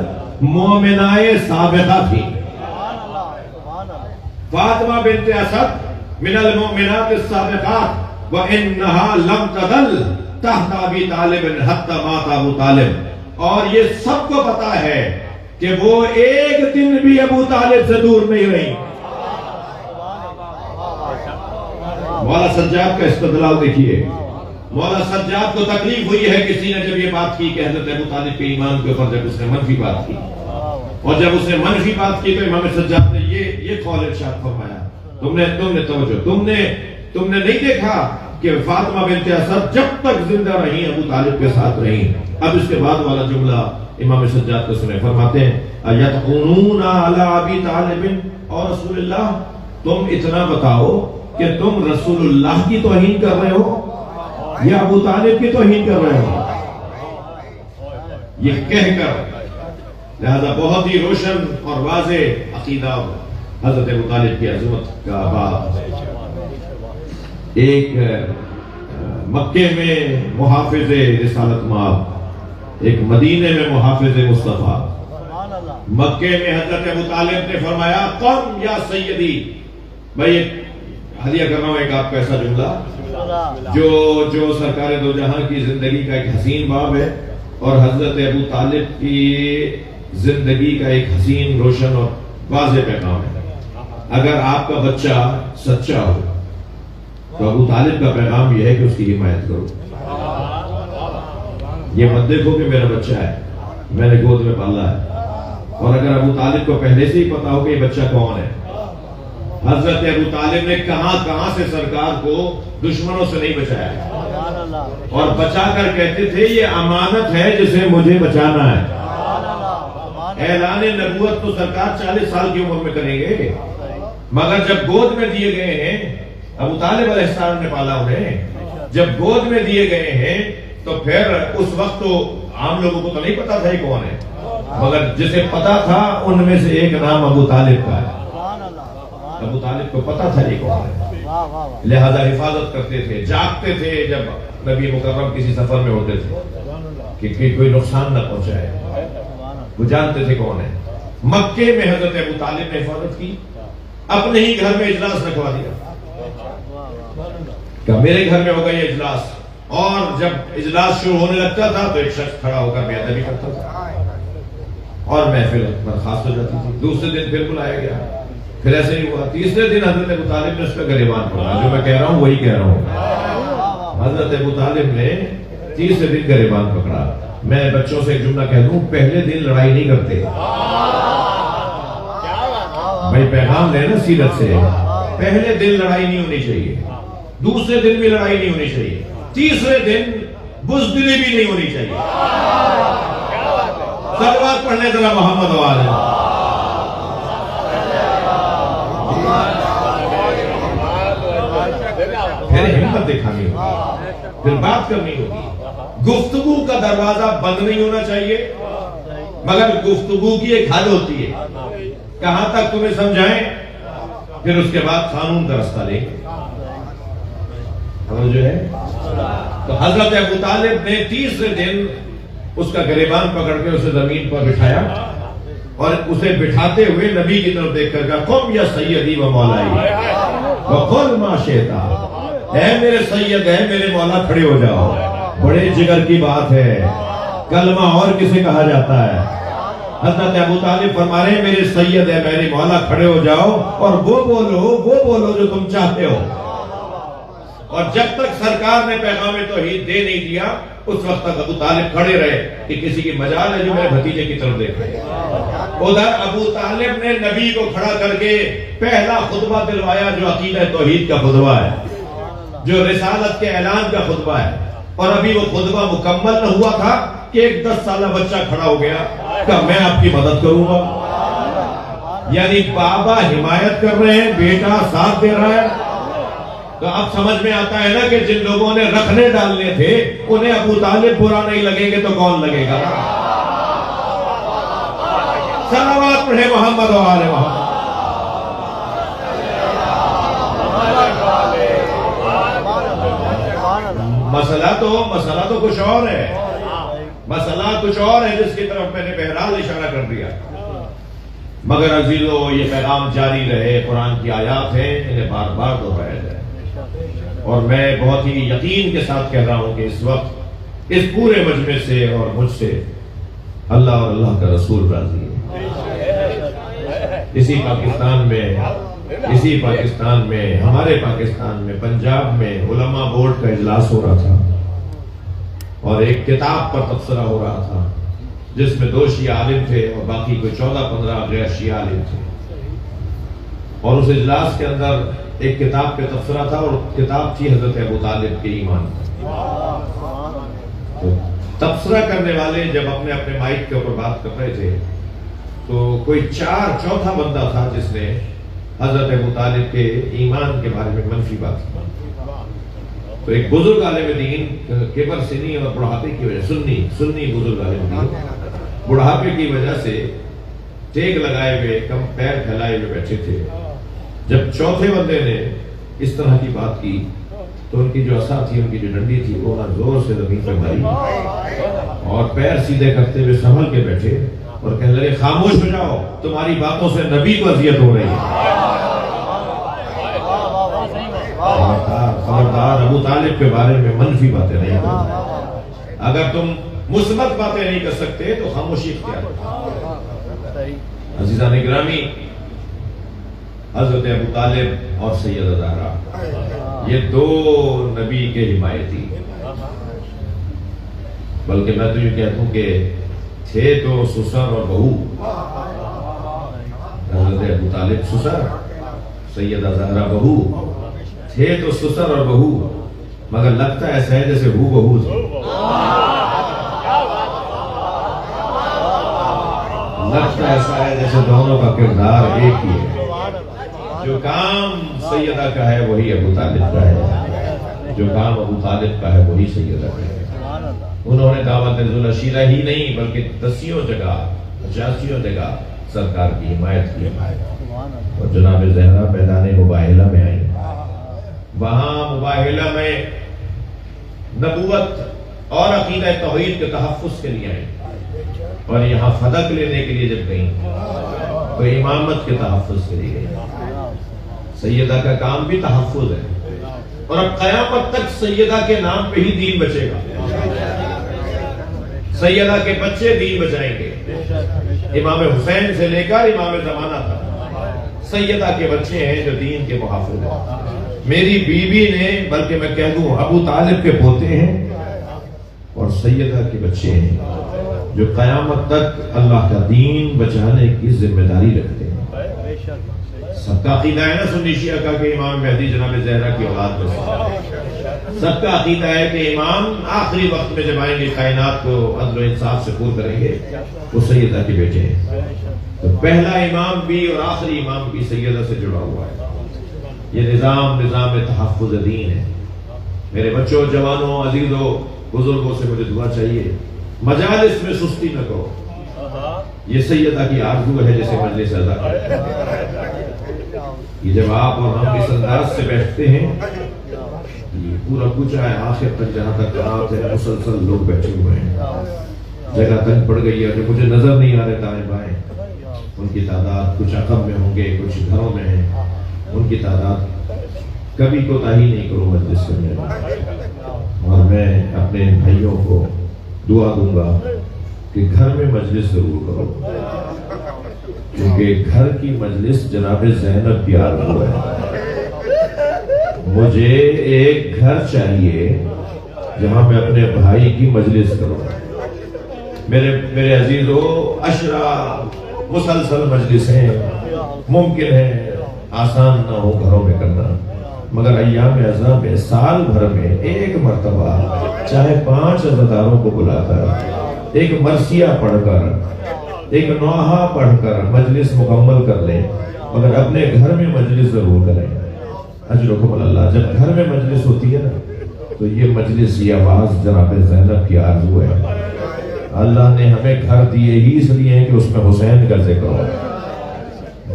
مومنہ سابقہ تھی۔ فاطمہ بنت اسد من المؤمنات الصادقات وانها لم تزل تحت ابی طالب حتی مات ابو طالب، اور یہ سب کو پتا ہے کہ وہ ایک دن بھی ابو طالب سے دور نہیں رہی۔ مولا سجاد کا استدلال دیکھیے، مولا سجاد کو تکلیف ہوئی ہے کسی نے جب یہ بات کی کہ حضرت ابو طالب کے ایمان کے اوپر جب اس نے منفی بات کی، اور جب اس نے منفی بات کی تو امام سجاد نے یہ قول ارشاد فرمایا، تم نے توجہ، تم نے نہیں دیکھا کہ فاطمہ بنت اسد جب تک زندہ رہی ابو طالب کے ساتھ رہی۔ اب اس کے بعد والا جملہ امام سجاد کو سنے، فرماتے ہیں یتقونون علی ابی طالب اور رسول اللہ، تم اتنا بتاؤ کہ تم رسول اللہ کی توہین کر رہے ہو یا ابو طالب کی توہین کر رہے ہو؟ یہ کہہ کر لہذا بہت ہی روشن اور واضح عقیدہ حضرت ابو طالب کی عظمت کا باب، ایک مکے میں محافظ رسالت مآب، ایک مدینے میں محافظ مصطفیٰ۔ مکے میں حضرت ابو طالب نے فرمایا قم یا سیدی، بھائی ہدیہ کر رہا ہوں ایک آپ کا ایسا جملہ جو سرکار دو جہاں کی زندگی کا ایک حسین باب ہے، اور حضرت ابو طالب کی زندگی کا ایک حسین روشن اور واضح پیغام ہے۔ اگر آپ کا بچہ سچا ہو تو ابو طالب کا پیغام یہ ہے کہ اس کی حمایت کرو۔ یہ مت دیکھو کہ میرا بچہ ہے، میں نے گود میں پالا ہے، اور اگر ابو طالب کو پہلے سے ہی پتا ہو کہ یہ بچہ کون ہے۔ حضرت ابو طالب نے کہاں سے سرکار کو دشمنوں سے نہیں بچایا، اور بچا کر کہتے تھے یہ امانت ہے جسے مجھے بچانا ہے۔ اعلان نبوت تو سرکار 40 سال کی عمر میں کریں گے، مگر جب گود میں دیے گئے ہیں، ابو طالب علیہ السلام نے پالا انہیں، جب گود میں دیے گئے ہیں تو پھر اس وقت تو عام لوگوں کو تو نہیں پتا تھا یہ کون ہے، مگر جسے پتا تھا ان میں سے ایک نام ابو طالب کا ہے۔ ابو طالب کو پتا تھا یہ کون ہے، لہذا حفاظت کرتے تھے، جاگتے تھے جب نبی مکرم کسی سفر میں ہوتے تھے کہ کوئی نقصان نہ پہنچائے، وہ جانتے تھے کون ہے۔ مکے میں حضرت ابو طالب نے حفاظت کی، اپنے ہی گھر میں اجلاس رکھوا دیا کہ میرے گھر میں ہوگا یہ اجلاس، اور جب اجلاس شروع ہونے لگتا تھا تو ایک شخص کھڑا ہو کر بے ادبی کرتا تھا اور محفل برخاست ہو جاتی تھی۔ دوسرے دن پھر بلایا گیا، پھر ایسے ہی ہوا۔ تیسرے دن حضرت ابو طالب نے اس کا گریبان پکڑا، جو میں کہہ رہا ہوں وہی کہہ رہا ہوں۔ حضرت ابو طالب نے تیسرے دن گریبان پکڑا۔ میں بچوں سے ایک جملہ کہہ دوں، پہلے دن لڑائی نہیں کرتے بھائی، پیغام لینا سیرت سے، پہلے دن لڑائی نہیں ہونی چاہیے، دوسرے دن بھی لڑائی نہیں ہونی چاہیے، تیسرے دن بزدلی بھی نہیں ہونی چاہیے۔ صلوات پڑھنے ذرا محمد والے، پھر ہمت دکھانی ہوگی، پھر بات کرنی ہوگی۔ گفتگو کا دروازہ بند نہیں ہونا چاہیے، مگر گفتگو کی ایک حد ہوتی ہے، کہاں تک تمہیں سمجھائیں، پھر اس کے بعد قانون کا رستہ لیں گے۔ جو ہے تو حضرت ابو طالب نے تیسرے دن اس کا گریبان پکڑ کے اسے زمین پر بٹھایا، اور اسے بٹھاتے ہوئے نبی کی طرف دیکھ کر کہا قم یا سیدی و مولائی وقل ما شئتا، اے میرے سید، اے میرے مولا، کھڑے ہو جاؤ۔ بڑے جگر کی بات ہے، کلمہ اور کسے کہا جاتا ہے؟ حضرت ابو طالب فرما رہے ہیں میرے سید ہے، میرے مولا، کھڑے ہو جاؤ اور وہ بولو جو تم چاہتے ہو۔ اور جب تک سرکار نے پیغام توحید دے نہیں دیا اس وقت تک ابو طالب کھڑے رہے کہ کسی کی مجال ہے جو میرے بھتیجے کی طرف دیکھے۔ ادھر ابو طالب نے نبی کو کھڑا کر کے پہلا خطبہ دلوایا جو عقیدہ توحید کا خطبہ ہے، جو رسالت کے اعلان کا خطبہ ہے، اور ابھی وہ خطبہ مکمل نہ ہوا تھا کہ ایک 10 سالہ بچہ کھڑا ہو گیا کہ میں آپ کی مدد کروں گا۔ یعنی بابا حمایت کر رہے ہیں، بیٹا ساتھ دے رہا ہے، تو اب سمجھ میں آتا ہے نا کہ جن لوگوں نے رکھنے ڈالنے تھے انہیں ابو طالب برا نہیں لگیں گے تو کون لگے گا؟ صلوات پڑھے محمد و آل محمد۔ مسئلہ تو کچھ اور ہے، مسئلہ کچھ اور ہے جس کی طرف میں نے بہرحال اشارہ کر دیا۔ مگر عزیزو یہ پیغام جاری رہے، قرآن کی آیات ہیں، انہیں بار بار دہرایا جائے۔ اور میں بہت ہی یقین کے ساتھ کہہ رہا ہوں کہ اس وقت اس پورے مجمع سے اور مجھ سے اللہ اور اللہ کا رسول راضی ہے۔ اسی پاکستان میں ہمارے پاکستان میں پنجاب میں علماء بورڈ کا اجلاس ہو رہا تھا اور ایک کتاب پر تبصرہ ہو رہا تھا جس میں 2 شیعہ عالم تھے اور باقی کوئی 14-15 غیر شیعہ عالم تھے، اور اس اجلاس کے اندر ایک کتاب پہ تبصرہ تھا اور کتاب تھی حضرت ابو طالب کے ایمان۔ تو تبصرہ کرنے والے جب اپنے اپنے مائک کے اوپر بات کر رہے تھے تو کوئی چوتھا بندہ تھا جس نے حضرت ابو طالب کے ایمان کے بارے میں منفی بات کی۔ تو ایک بزرگ عالم دین کبر سنی اور بڑھاپے کی وجہ سنی بزرگ عالم دین بڑھاپے کی وجہ سے ٹیک لگائے ہوئے کم پیر پھیلائے ہوئے بیٹھے تھے۔ جب چوتھے بندے نے اس طرح کی بات کی تو ان کی جو عصا تھی، ان کی جو ڈنڈی تھی، وہ زور سے زمین پہ ماری اور پیر سیدھے کرتے ہوئے سنبھل کے بیٹھے اور کہنے لگے خاموش ہو جاؤ، تمہاری باتوں سے نبی کو اذیت ہو رہی ہے۔ خبردار ابو طالب کے بارے میں منفی باتیں نہیں کرو، اگر تم مثبت باتیں نہیں کر سکتے تو خاموشی اختیار کرو۔ عزیزان گرامی، حضرت ابو طالب اور سیدہ زہرا یہ 2 نبی کے حمایتی، بلکہ میں تو یہ کہتا ہوں کہ تھے تو سسر اور بہو۔ حضرت ابو طالب سسر، سیدہ زہرا بہو، تھے تو سسر اور بہو، مگر لگتا ایسا ہے جیسے ہو بہو تھے۔ لگتا ایسا ہے جیسے دونوں کا کردار ایک ہی ہے۔ جو کام سیدہ کا ہے وہی ابو طالب کا ہے، جو کام ابو طالب کا ہے وہی سیدہ کا ہے۔ انہوں نے دعوت ذوالعشیرہ ہی نہیں بلکہ 10 جگہ 85 جگہ سرکار کی حمایت کی، اور جناب زہرا میدان مباہلہ میں آئی۔ وہاں مباہلہ میں نبوت اور عقیدہ توحید کے تحفظ کے لیے آئی، اور یہاں فدق لینے کے لیے جب گئیں تو امامت کے تحفظ کے لیے گئیں۔ سیدہ کا کام بھی تحفظ ہے، اور اب قیامت تک سیدہ کے نام پہ ہی دین بچے گا۔ سیدہ کے بچے دین بچائیں گے، امام حسین سے لے کر امام زمانہ تک سیدہ کے بچے ہیں جو دین کے محافظ ہیں۔ میری بیوی نے، بلکہ میں کہہ دوں ابو طالب کے پوتے ہیں اور سیدہ کے بچے ہیں جو قیامت تک اللہ کا دین بچانے کی ذمہ داری رکھتے ہیں۔ سب کا عقیدہ ہے نا سنی شیعہ کا کہ امام مہدی جناب زہرا کی اولاد میں سے، سب کا عقیدہ ہے کہ امام آخری وقت میں جب آئیں گے کائنات کو عدل و انصاف سے پور کریں گے، وہ سیدہ کے بیٹے ہیں۔ تو پہلا امام بھی اور آخری امام بھی سیدہ سے جڑا ہوا ہے۔ یہ نظام تحفظ دین ہے۔ میرے بچوں، جوانوں، عزیزوں، بزرگوں سے مجھے دعا چاہیے، مجالس میں سستی نہ کرو۔ یہ سیدہ کی آرزو ہے جسے مجلس ادا کرتے ہیں۔ یہ جب آپ اور ہم اس انداز سے بیٹھتے ہیں، یہ پورا کچھ ہے آخر تک جہاں تک رات ہے مسلسل لوگ بیٹھے ہوئے ہیں، جگہ تنگ پڑ گئی ہے جو مجھے نظر نہیں آ رہے دائیں بائیں، ان کی تعداد کچھ عقب میں ہوں گے، کچھ گھروں میں ہیں، ان کی تعداد کبھی کوتاہی نہیں کرو مجلس کرنے میں۔ اور میں اپنے بھائیوں کو دعا دوں گا کہ گھر میں مجلس ضرور کرو، کیونکہ گھر کی مجلس جناب زینب پیار ہوا ہے۔ مجھے ایک گھر چاہیے جہاں میں اپنے بھائی کی مجلس کروں۔ میرے عزیزو، عشرہ مسلسل مجلسیں ممکن ہے آسان نہ ہو گھروں میں کرنا، مگر ایام اعزاں میں سال بھر میں ایک مرتبہ چاہے 5 عزاداروں کو بلا کر ایک مرثیہ پڑھ کر ایک نوحہ پڑھ کر مجلس مکمل کر لیں، مگر اپنے گھر میں مجلس ضرور کریں۔ اجرکم اللہ۔ جب گھر میں مجلس ہوتی ہے نا تو یہ مجلس، یہ آواز جناب زینب کی آرزو ہے۔ اللہ نے ہمیں گھر دیے ہی اس لیے ہیں کہ اس میں حسین کا ذکر ہو۔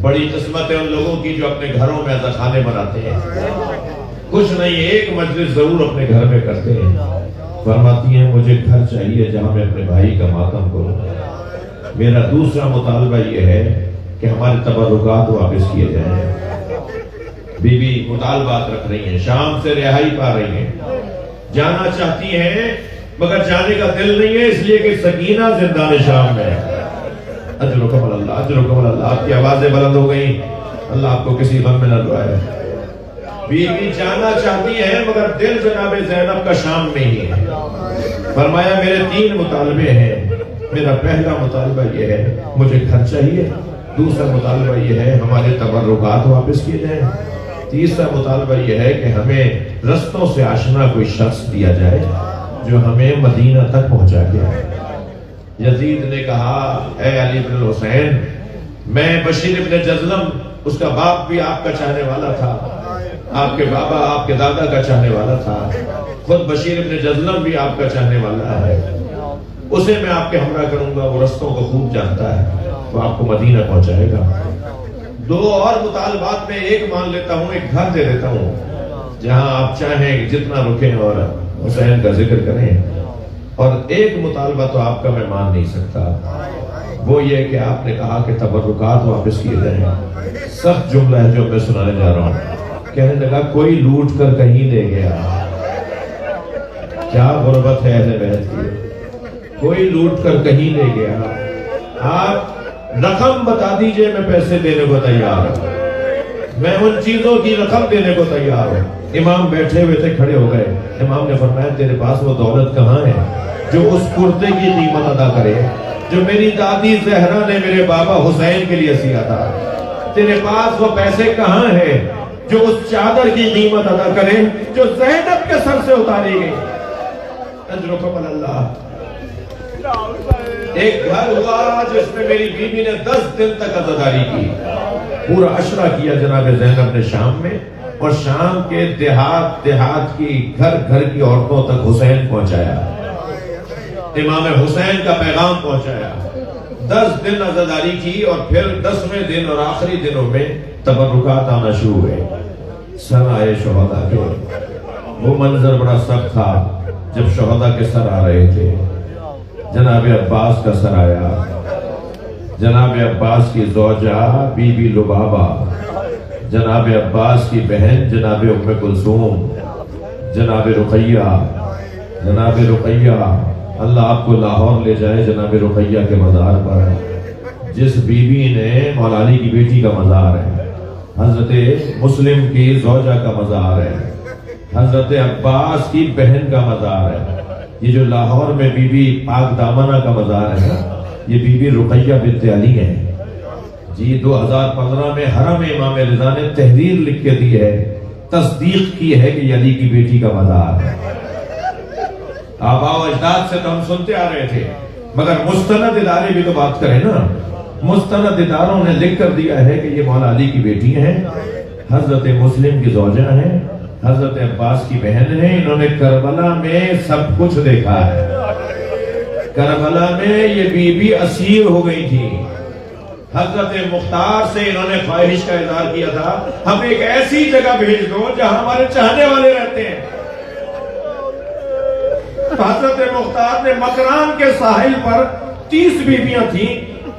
بڑی قسمت ہے ان لوگوں کی جو اپنے گھروں میں عزا خانے بناتے ہیں، کچھ نہیں ایک مجلس ضرور اپنے گھر میں کرتے ہیں۔ فرماتی ہیں مجھے گھر چاہیے جہاں میں اپنے بھائی کا ماتم کروں۔ میرا دوسرا مطالبہ یہ ہے کہ ہمارے تبرکات واپس کیے جائیں۔ بی بی مطالبات رکھ رہی ہیں، شام سے رہائی پا رہی ہیں، جانا چاہتی ہیں مگر جانے کا دل نہیں ہے، اس لیے کہ سکینہ زندان شام میں ہے۔ اجرکم اللہ، اجرکم اللہ۔ آپ کی آوازیں بلند ہو گئیں، اللہ آپ کو کسی غم میں نہ ڈوبائے۔ بیوی جانا چاہتی ہے مگر دل جناب زینب کا شام میں ہی ہے۔ فرمایا میرے 3 مطالبے ہیں، میرا پہلا مطالبہ یہ ہے مجھے گھر چاہیے، دوسرا مطالبہ یہ ہے ہمارے تبرکات واپس کیے جائیں، تیسرا مطالبہ یہ ہے کہ ہمیں رستوں سے آشنا کوئی شخص دیا جائے جو ہمیں مدینہ تک پہنچا گیا۔ یزید نے کہا اے علی بن الحسین، میں بشیر ابن جزلم، اس کا باپ بھی آپ کا چاہنے والا تھا، آپ کے بابا آپ کے دادا کا چاہنے والا تھا، خود بشیر ابن جزلم بھی آپ کا چاہنے والا ہے، اسے میں آپ کے ہمراہ کروں گا، وہ رستوں کو خوب جانتا ہے، تو آپ کو مدینہ پہنچائے گا۔ 2 اور مطالبات میں ایک مان لیتا ہوں، ایک گھر دے دیتا ہوں جہاں آپ چاہیں جتنا رکیں اور حسین کا ذکر کریں، اور ایک مطالبہ تو آپ کا میں مان نہیں سکتا، وہ یہ کہ آپ نے کہا کہ تبرکات واپس کیے جائیں۔ سخت جملہ ہے جو میں سنانے جا رہا ہوں۔ کہنے لگا کوئی لوٹ کر کہیں لے گیا، کیا غربت ہے اہل بیت کی، کوئی لوٹ کر کہیں لے گیا، آپ رقم بتا دیجئے میں پیسے دینے کو تیار ہوں، میں ان چیزوں کی رقم دینے کو تیار ہوں۔ امام بیٹھے ہوئے تھے، کھڑے ہو گئے، امام نے فرمایا تیرے پاس وہ دولت کہاں ہے جو اس کرتے کی قیمت ادا کرے جو میری دادی زہرا نے میرے بابا حسین کے لیے سیا تھا؟ تیرے پاس وہ پیسے کہاں ہیں جو اس چادر کی قیمت ادا کرے جو زینب کے سر سے اتاری گئی؟ اجرکم اللہ۔ ایک گھر ہوا جس میں میری بیوی نے 10 دن تک عزاداری کی، پورا عشرہ کیا جناب زینب نے شام میں، اور شام کے دیہات کی گھر کی عورتوں تک حسین پہنچایا، امام حسین کا پیغام پہنچایا۔ 10 دن عزاداری کی اور پھر 10ویں دن اور آخری دنوں میں تبرکات آنا شروع ہوئے۔ سر آئے شہداء کے، وہ منظر بڑا سخت تھا جب شہداء کے سر آ رہے تھے۔ جناب عباس کا سر آیا، جناب عباس کی زوجہ بی بی لبابہ، جناب عباس کی بہن جناب ام کلثوم، جناب رقیہ، جناب رقیہ، اللہ آپ کو لاہور لے جائے جناب رقیہ کے مزار پر، جس بی بی نے مولا علی کی بیٹی کا مزار ہے، حضرت مسلم کی زوجہ کا مزار ہے، حضرت عباس کی بہن کا مزار ہے۔ یہ جو لاہور میں بی بی پاک دامنہ کا مزار ہے، یہ بی بی رقیہ بنت علی ہے جی۔ 2015 میں حرم امام رضا نے تحریر لکھ کے دی ہے، تصدیق کی ہے کہ یہ علی کی بیٹی کا مزار ہے۔ آباء و اجداد سے تو ہم سنتے آ رہے تھے، مگر مستند ادارے بھی تو بات کریں نا۔ مستند اداروں نے لکھ کر دیا ہے کہ یہ مولا علی کی بیٹی ہیں، حضرت مسلم کی زوجہ ہیں، حضرت عباس کی بہن ہیں، انہوں نے کربلا میں سب کچھ دیکھا ہے۔ کربلا میں یہ بی بی اسیر ہو گئی تھی، حضرت مختار سے انہوں نے خواہش کا اظہار کیا تھا ہم ایک ایسی جگہ بھیج دو جہاں ہمارے چاہنے والے رہتے ہیں۔ حضرت مختار نے مکران کے ساحل پر 30 بیویاں تھیں،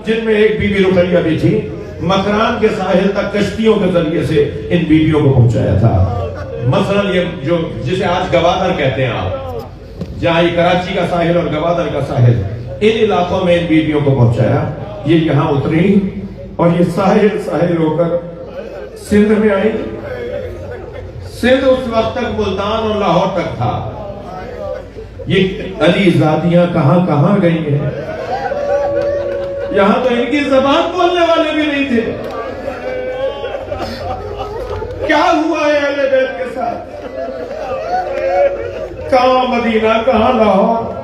جن میں ایک بی بی رقیہ بھی تھی، مکران کے ساحل تک کشتیوں کے ذریعے سے ان بیویوں کو پہنچایا تھا۔ مثلا یہ جو جسے آج گوادر کہتے ہیں آپ، جہاں یہ کراچی کا ساحل اور گوادر کا ساحل، ان علاقوں میں ان بیویوں کو پہنچایا۔ یہ یہاں اتری اور یہ ساحل ہو کر سندھ میں آئی۔ سندھ اس وقت تک ملتان اور لاہور تک تھا۔ یہ علی زادیاں کہاں کہاں گئی ہیں، یہاں تو ان کی زبان بولنے والے بھی نہیں تھے۔ کیا ہوا ہے اہل بیت کے ساتھ؟ کہاں مدینہ، کہاں لاہور؟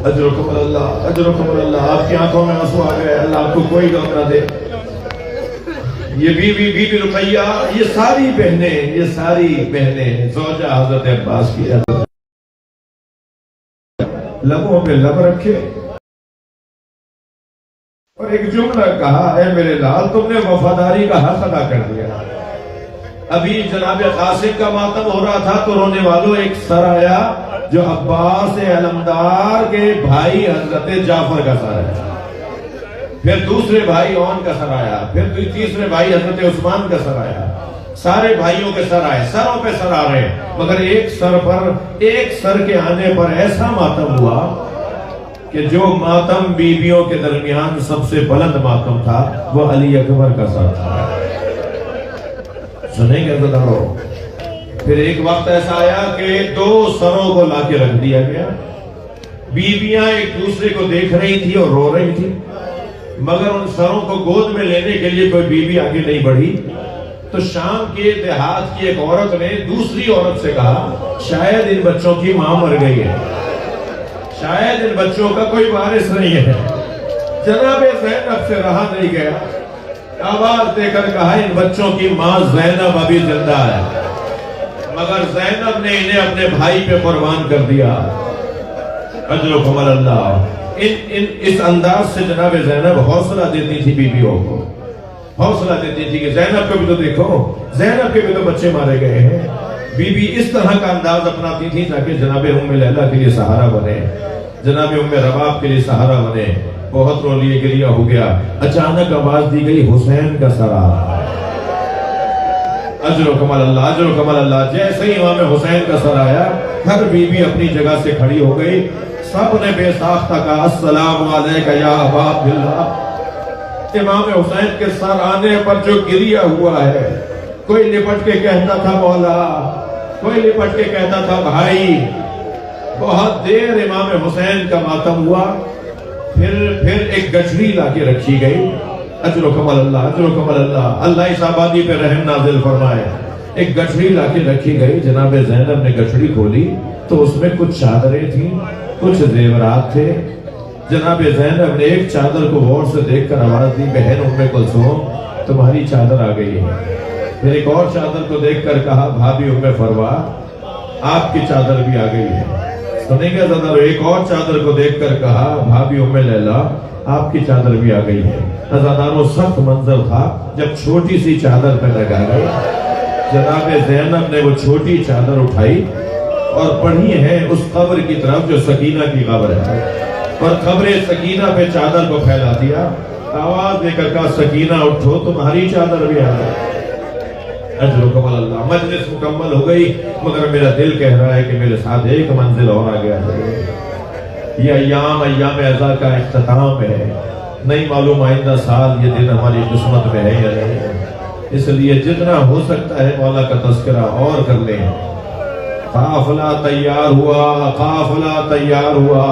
اجرکم اللہ، اجرکم اللہ۔ آپ کی آنکھوں میں آنسو آ گئے، اللہ آپ کو کوئی غم نہ دے۔ یہ بی بی رقیہ، یہ ساری بہنیں زوجہ حضرت عباس کی، لبوں پہ لب رکھے اور ایک جملہ کہا، اے میرے لال تم نے وفاداری کا حق ادا کر دیا۔ ابھی جناب قاسم کا ماتم ہو رہا تھا تو رونے والوں ایک سر آیا جو عباس علمدار کے بھائی حضرت جعفر کا سر ہے۔ پھر دوسرے بھائی اون کا سر آیا، پھر تیسرے بھائی حضرت عثمان کا سر آیا، سارے بھائیوں کے سر آئے، سروں پہ سر آ رہے، مگر ایک سر کے آنے پر ایسا ماتم ہوا کہ جو ماتم بیویوں کے درمیان سب سے بلند ماتم تھا وہ علی اکبر کا سر تھا۔ سنیں گے ذرا۔ پھر ایک وقت ایسا آیا کہ 2 سروں کو لا کے رکھ دیا گیا، بیویاں ایک دوسرے کو دیکھ رہی تھی اور رو رہی تھی، مگر ان سروں کو گود میں لینے کے لیے کوئی بیوی آگے نہیں بڑھی۔ تو شام کے دیہات کی ایک عورت نے دوسری عورت سے کہا شاید ان بچوں کی ماں مر گئی ہے، شاید ان بچوں کا کوئی وارث نہیں ہے۔ جناب زینب سے رہا نہیں گیا، آواز دے کر کہا ان بچوں کی ماں زینب ابھی زندہ ہے، مگر زینب نے انہیں اپنے بھائی پہ قربان کر دیا۔ اجرکم اللہ۔ اس انداز سے جناب زینب حوصلہ دیتی تھی بیویوں کو، حوصلہ دیتی تھی کہ زینب کو بھی تو دیکھو، زینب کے بھی تو بچے مارے گئے ہیں۔ بی اس طرح کا انداز اپناتی تھی تاکہ جناب ام لیلہ کے لیے سہارا بنے، جناب ام رباب کے لیے سہارا بنے۔ بہت رو لیے گریہ ہو گیا، اچانک آواز دی گئی حسین کا سر آ رہا ہے۔ اجرکم اللہ، اجرکم اللہ۔ جیسے ہی امام حسین کا سر آیا، ہر بیوی اپنی جگہ سے کھڑی ہو گئی، سب نے بے ساختہ کہا السلام علیکہ یا ابا عبداللہ۔ امام حسین کے سر آنے پر جو گریہ ہوا ہے، کوئی لپٹ کے کہتا تھا مولا، کوئی لپٹ کے کہتا تھا بھائی۔ بہت دیر امام حسین کا ماتم ہوا، پھر ایک گچھڑی لا کے رکھی گئی۔ اجرکم اللہ، اجرکم اللہ، اللہ اس آبادی پہ رحم نازل فرمائے۔ ایک گچھڑی لا کے رکھی گئی، جناب زینب نے گچھڑی کھولی تو اس میں کچھ چادریں تھیں، کچھ زیورات تھے۔ جناب زینب نے ایک چادر کو غور سے دیکھ کر آواز دی بہن ام کلثوم تمہاری چادر آ گئی ہے۔ پھر ایک اور چادر کو دیکھ کر کہا بھابی ام فروا آپ کی چادر بھی آ گئی ہے۔ سنیں گے ذرا، ایک اور چادر کو دیکھ کر کہا بھابی ام لیلہ آپ کی چادر بھی آ گئی ہے۔ نظرانو سخت منظر تھا جب چھوٹی سی چادر پہ لگا گئی۔ جناب زینب نے وہ چھوٹی چادر اٹھائی اور پڑھی ہے اس قبر کی طرف جو سکینہ کی قبر ہے، اور قبر سکینہ پہ چادر کو پھیلا دیا۔ آواز دے کر کہا سکینہ اٹھو تمہاری چادر بھی آ گئی۔ اجرکم اللہ۔ مجلس مکمل ہو گئی، مگر میرا دل کہہ رہا ہے کہ میرے ساتھ ایک منزل اور آ گیا ہے۔ یہ ایام عزا کا اختتام ہے، نہیں معلوم آئندہ سال یہ دن ہماری قسمت میں ہے یا نہیں، اس لیے جتنا ہو سکتا ہے مولا کا تذکرہ اور کر لیں۔ قافلہ تیار ہوا، قافلہ تیار ہوا۔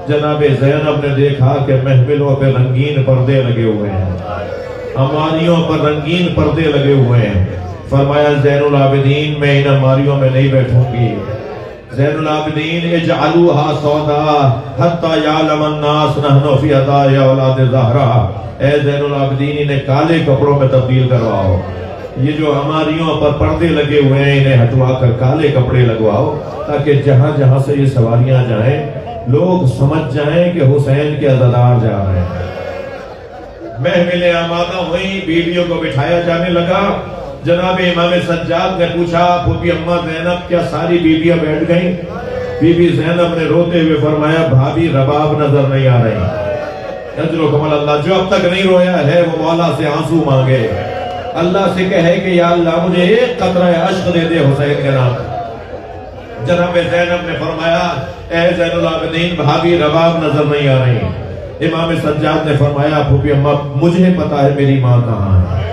جناب زینب نے دیکھا کہ محملوں پہ رنگین پردے لگے ہوئے ہیں، ہماریوں پر رنگین پردے لگے ہوئے ہیں۔ فرمایا زین العابدین میں ان ہماریوں میں نہیں بیٹھوں گی۔ زین العابدین اجعلوہا سودا حتی یعلم الناس نحن فی عطا یا اولاد زہرہ۔ اے زین العابدین انہیں کالے کپڑوں میں تبدیل کرواؤ، یہ جو ہماریوں پر پردے لگے ہوئے ہیں انہیں ہٹوا کر کالے کپڑے لگواؤ، تاکہ جہاں جہاں سے یہ سواریاں جائیں لوگ سمجھ جائیں کہ حسین کے عزادار جا رہے ہیں۔ محملیں آمادہ ہوئیں، بیویوں کو بٹھایا جانے لگا۔ جناب امام سجاد نے پوچھا پھوپھی اماں زینب کیا ساری بیویاں بیٹھ گئیں؟ بی بی زینب نے روتے ہوئے فرمایا بھابی رباب نظر نہیں آ رہی۔ اجرکم اللہ۔ جو اب تک نہیں رویا ہے وہ مولا سے آنسو مانگے، اللہ سے کہے کہ یا اللہ مجھے ایک قطرہ اشک دے دے حسین کے نام۔ جناب زینب نے فرمایا اے زین العابدین بھابی رباب نظر نہیں آ رہی۔ امام سجاد نے فرمایا پھوپھی اماں مجھے پتا ہے میری ماں کہاں ہے،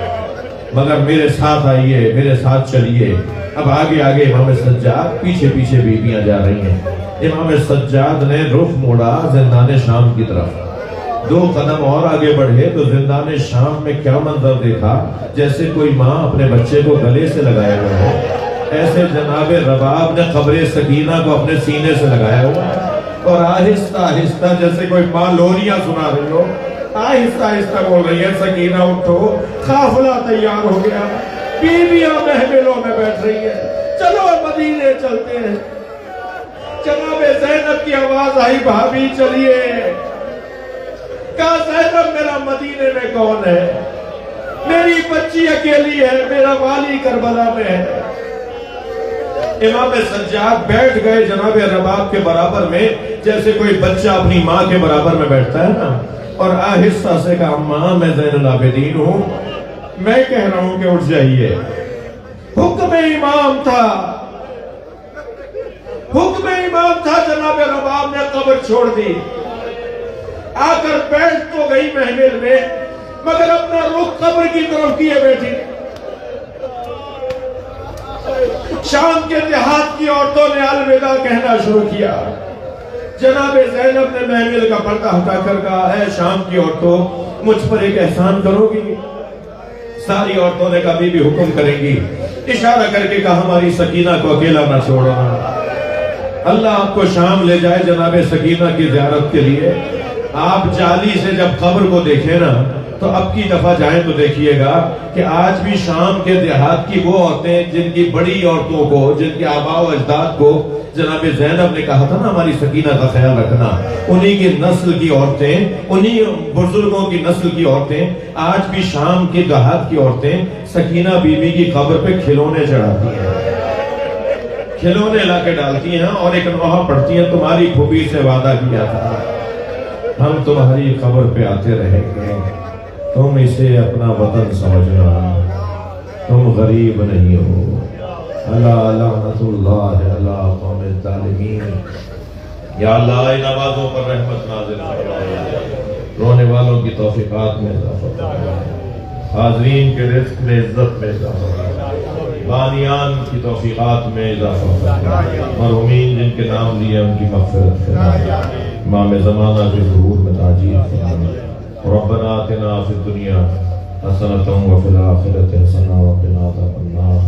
مگر میرے ساتھ آئیے، میرے ساتھ چلیے۔ اب آگے آگے امام سجاد، پیچھے پیچھے بیویاں جا رہی ہیں۔ امام سجاد نے رخ موڑا زندان شام کی طرف، 2 قدم اور آگے بڑھے تو زندان شام میں کیا منظر دیکھا، جیسے کوئی ماں اپنے بچے کو گلے سے لگائے ہوئے ہو، ایسے جناب رباب نے قبر سکینہ کو اپنے سینے سے لگایا ہوا، اور آہستہ آہستہ جیسے کوئی ماں لوریاں سنا رہی ہو، آہستہ آہستہ بول رہی ہے سکینہ اٹھو، قافلہ تیار ہو گیا، بیویاں محملوں میں بیٹھ رہی ہیں، چلو مدینے چلتے ہیں۔ جناب زینب کی آواز آئی بھابی چلیے۔ کہا زینب میرا مدینے میں کون ہے؟ میری بچی اکیلی ہے، میرا والی کربلا میں ہے۔ امام سجاد بیٹھ گئے جناب رباب کے برابر میں، جیسے کوئی بچہ اپنی ماں کے برابر میں بیٹھتا ہے نا، اور آہستہ سے کہا ماں میں زین العابدین ہوں، میں کہہ رہا ہوں کہ اٹھ جائیے۔ حکم امام تھا، حکم امام تھا، جناب رباب نے قبر چھوڑ دی، آ کر بیٹھ تو گئی محمل میں، مگر اپنا رخ قبر کی طرف کیے بیٹھی۔ شام کے دیہات کی عورتوں نے الوداع کہنا شروع کیا۔ جناب زینب نے محمل کا پردہ ہٹا کر کہا اے شام کی عورتوں مجھ پر ایک احسان کرو گی؟ ساری عورتوں نے کبھی بھی حکم کریں گی، اشارہ کر کے کہا ہماری سکینہ کو اکیلا نہ چھوڑنا، اللہ آپ کو شام لے جائے جناب سکینہ کی زیارت کے لیے۔ آپ جالی سے جب قبر کو دیکھیں نا تو اب کی دفعہ جائیں تو دیکھیے گا کہ آج بھی شام کے دیہات کی وہ عورتیں جن کی بڑی عورتوں کو، جن کے آباء و اجداد کو جناب زینب نے کہا تھا نا ہماری سکینہ کا خیال رکھنا، انہی کی نسل کی عورتیں، انہی بزرگوں کی نسل کی عورتیں آج بھی شام کے دیہات کی عورتیں سکینہ بی بی کی قبر پہ کھلونے چڑھاتی ہیں، کھلونے لا کے ڈالتی ہیں اور ایک نوحہ پڑھتی ہیں تمہاری پھوپھی سے وعدہ کیا تھا ہم تمہاری قبر پہ آتے رہیں گے، تم اسے اپنا وطن سمجھنا، تم غریب نہیں ہو۔ اللہ لعنت اللہ علی قوم الظالمین۔ یا اللہ ان آوازوں پر رحمت نازل فرما، رونے والوں کی توفیقات میں اضافہ فرما، حاضرین کے رزق میں عزت میں اضافہ فرما، بانیان کی توفیقات میں اضافہ فرما، مرحومین جن کے نام لیے ان کی مغفرت فرما، امام زمانہ کے ظہور میں تاجیل فرما۔ ربنا آتنا فی الدنیا حسنۃ وفی الآخرۃ حسنۃ وقنا عذاب النار۔